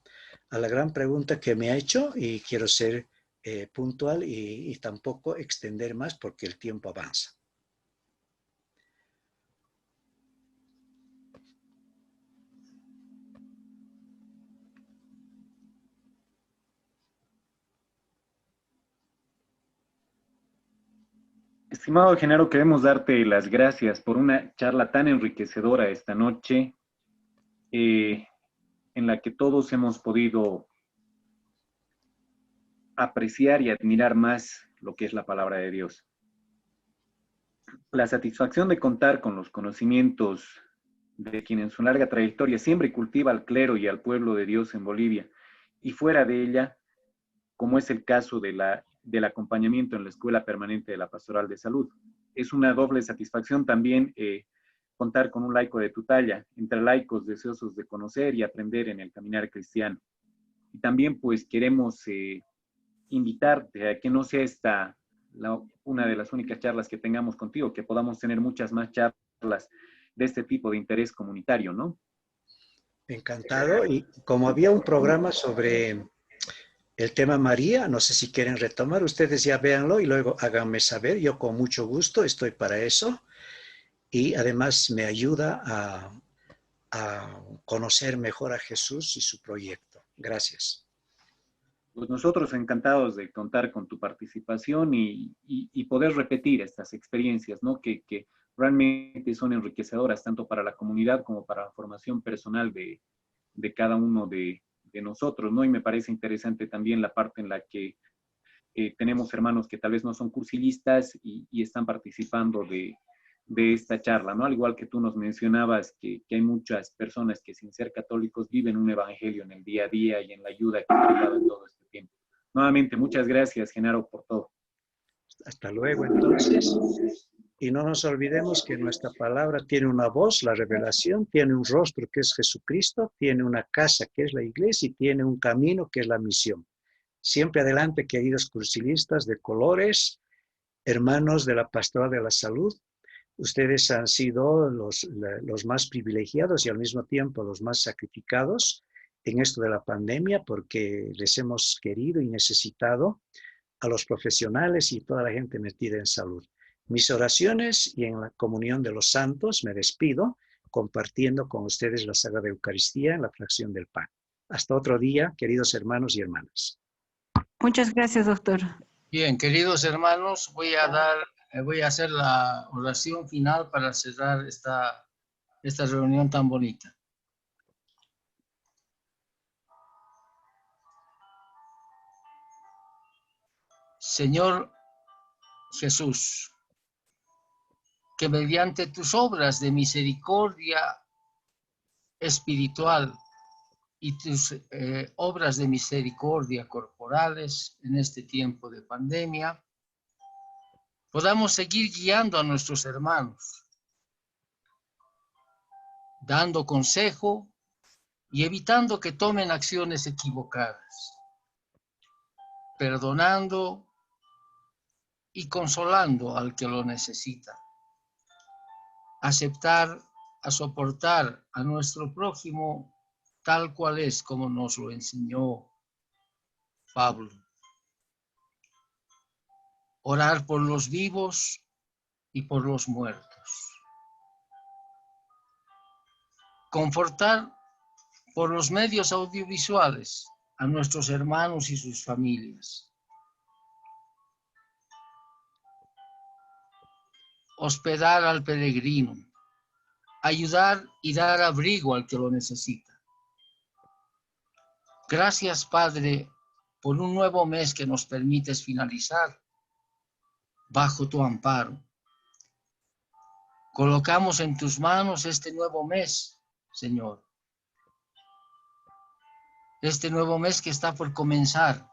[SPEAKER 3] a la gran pregunta que me ha hecho, y quiero ser puntual y tampoco extender más porque el tiempo avanza.
[SPEAKER 1] Estimado Genaro, queremos darte las gracias por una charla tan enriquecedora esta noche, en la que todos hemos podido apreciar y admirar más lo que es la palabra de Dios. La satisfacción de contar con los conocimientos de quien en su larga trayectoria siempre cultiva al clero y al pueblo de Dios en Bolivia y fuera de ella, como es el caso del acompañamiento en la Escuela Permanente de la Pastoral de Salud. Es una doble satisfacción también contar con un laico de tu talla, entre laicos deseosos de conocer y aprender en el caminar cristiano. Y también pues queremos invitarte a que no sea esta una de las únicas charlas que tengamos contigo, que podamos tener muchas más charlas de este tipo de interés comunitario, ¿no?
[SPEAKER 3] Encantado. Y como había un programa sobre el tema María, no sé si quieren retomar, ustedes ya véanlo y luego háganme saber. Yo con mucho gusto estoy para eso. Y además me ayuda a conocer mejor a Jesús y su proyecto. Gracias.
[SPEAKER 1] Pues nosotros encantados de contar con tu participación y poder repetir estas experiencias, ¿no? Que realmente son enriquecedoras tanto para la comunidad como para la formación personal de cada uno de nosotros, ¿no? Y me parece interesante también la parte en la que tenemos hermanos que tal vez no son cursilistas y están participando de esta charla, ¿no? Al igual que tú nos mencionabas que hay muchas personas que sin ser católicos viven un evangelio en el día a día y en la ayuda que te ha dado en todo este tiempo. Nuevamente, muchas gracias, Genaro, por todo.
[SPEAKER 3] Hasta luego, entonces. Y no nos olvidemos que nuestra palabra tiene una voz, la revelación, tiene un rostro que es Jesucristo, tiene una casa que es la iglesia y tiene un camino que es la misión. Siempre adelante, queridos cursilistas de colores, hermanos de la Pastoral de la Salud. Ustedes han sido los más privilegiados y al mismo tiempo los más sacrificados en esto de la pandemia porque les hemos querido y necesitado a los profesionales y toda la gente metida en salud. Mis oraciones y en la comunión de los santos me despido compartiendo con ustedes la Sagrada Eucaristía en la fracción del pan. Hasta otro día, queridos hermanos y hermanas.
[SPEAKER 11] Muchas gracias, doctor.
[SPEAKER 9] Bien, queridos hermanos, voy a dar voy a hacer la oración final para cerrar esta reunión tan bonita. Señor Jesús, que mediante tus obras de misericordia espiritual y tus obras de misericordia corporales en este tiempo de pandemia, podamos seguir guiando a nuestros hermanos, dando consejo y evitando que tomen acciones equivocadas, perdonando y consolando al que lo necesita, aceptar, a soportar a nuestro prójimo tal cual es, como nos lo enseñó Pablo. Orar por los vivos y por los muertos. Confortar por los medios audiovisuales a nuestros hermanos y sus familias. Hospedar al peregrino. Ayudar y dar abrigo al que lo necesita. Gracias, Padre, por un nuevo mes que nos permites finalizar bajo tu amparo. Colocamos en tus manos este nuevo mes, Señor. Este nuevo mes que está por comenzar.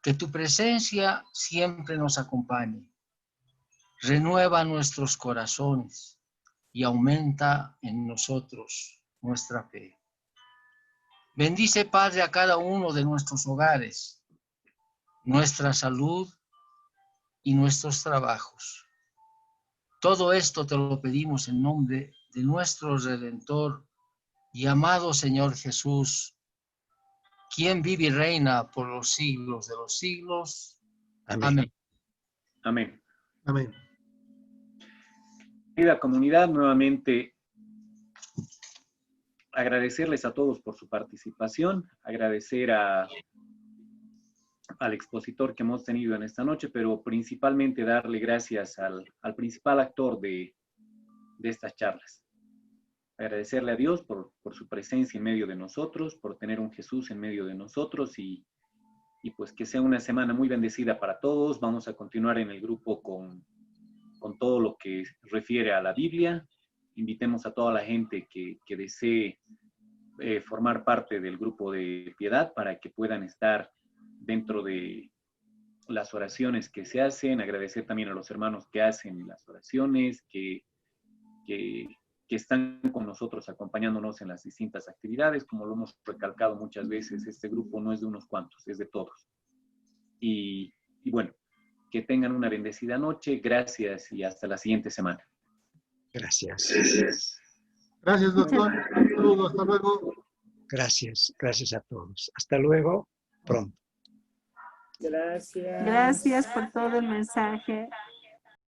[SPEAKER 9] Que tu presencia siempre nos acompañe. Renueva nuestros corazones y aumenta en nosotros nuestra fe. Bendice, Padre, a cada uno de nuestros hogares, nuestra salud y nuestros trabajos. Todo esto te lo pedimos en nombre de nuestro Redentor y amado Señor Jesús, quien vive y reina por los siglos de los siglos. Amén.
[SPEAKER 1] Amén.
[SPEAKER 4] Amén.
[SPEAKER 1] Querida comunidad, nuevamente agradecerles a todos por su participación, agradecer al expositor que hemos tenido en esta noche, pero principalmente darle gracias al principal actor de estas charlas. Agradecerle a Dios por su presencia en medio de nosotros, por tener un Jesús en medio de nosotros y pues que sea una semana muy bendecida para todos. Vamos a continuar en el grupo con todo lo que refiere a la Biblia. Invitemos a toda la gente que desee formar parte del grupo de piedad para que puedan estar dentro de las oraciones que se hacen. Agradecer también a los hermanos que hacen las oraciones, que están con nosotros acompañándonos en las distintas actividades. Como lo hemos recalcado muchas veces, este grupo no es de unos cuantos, es de todos. Y bueno, que tengan una bendecida noche. Gracias y hasta la siguiente semana.
[SPEAKER 3] Gracias.
[SPEAKER 4] Gracias, doctor. Saludos, hasta luego.
[SPEAKER 3] Gracias a todos. Hasta luego, pronto.
[SPEAKER 15] Gracias por todo el mensaje.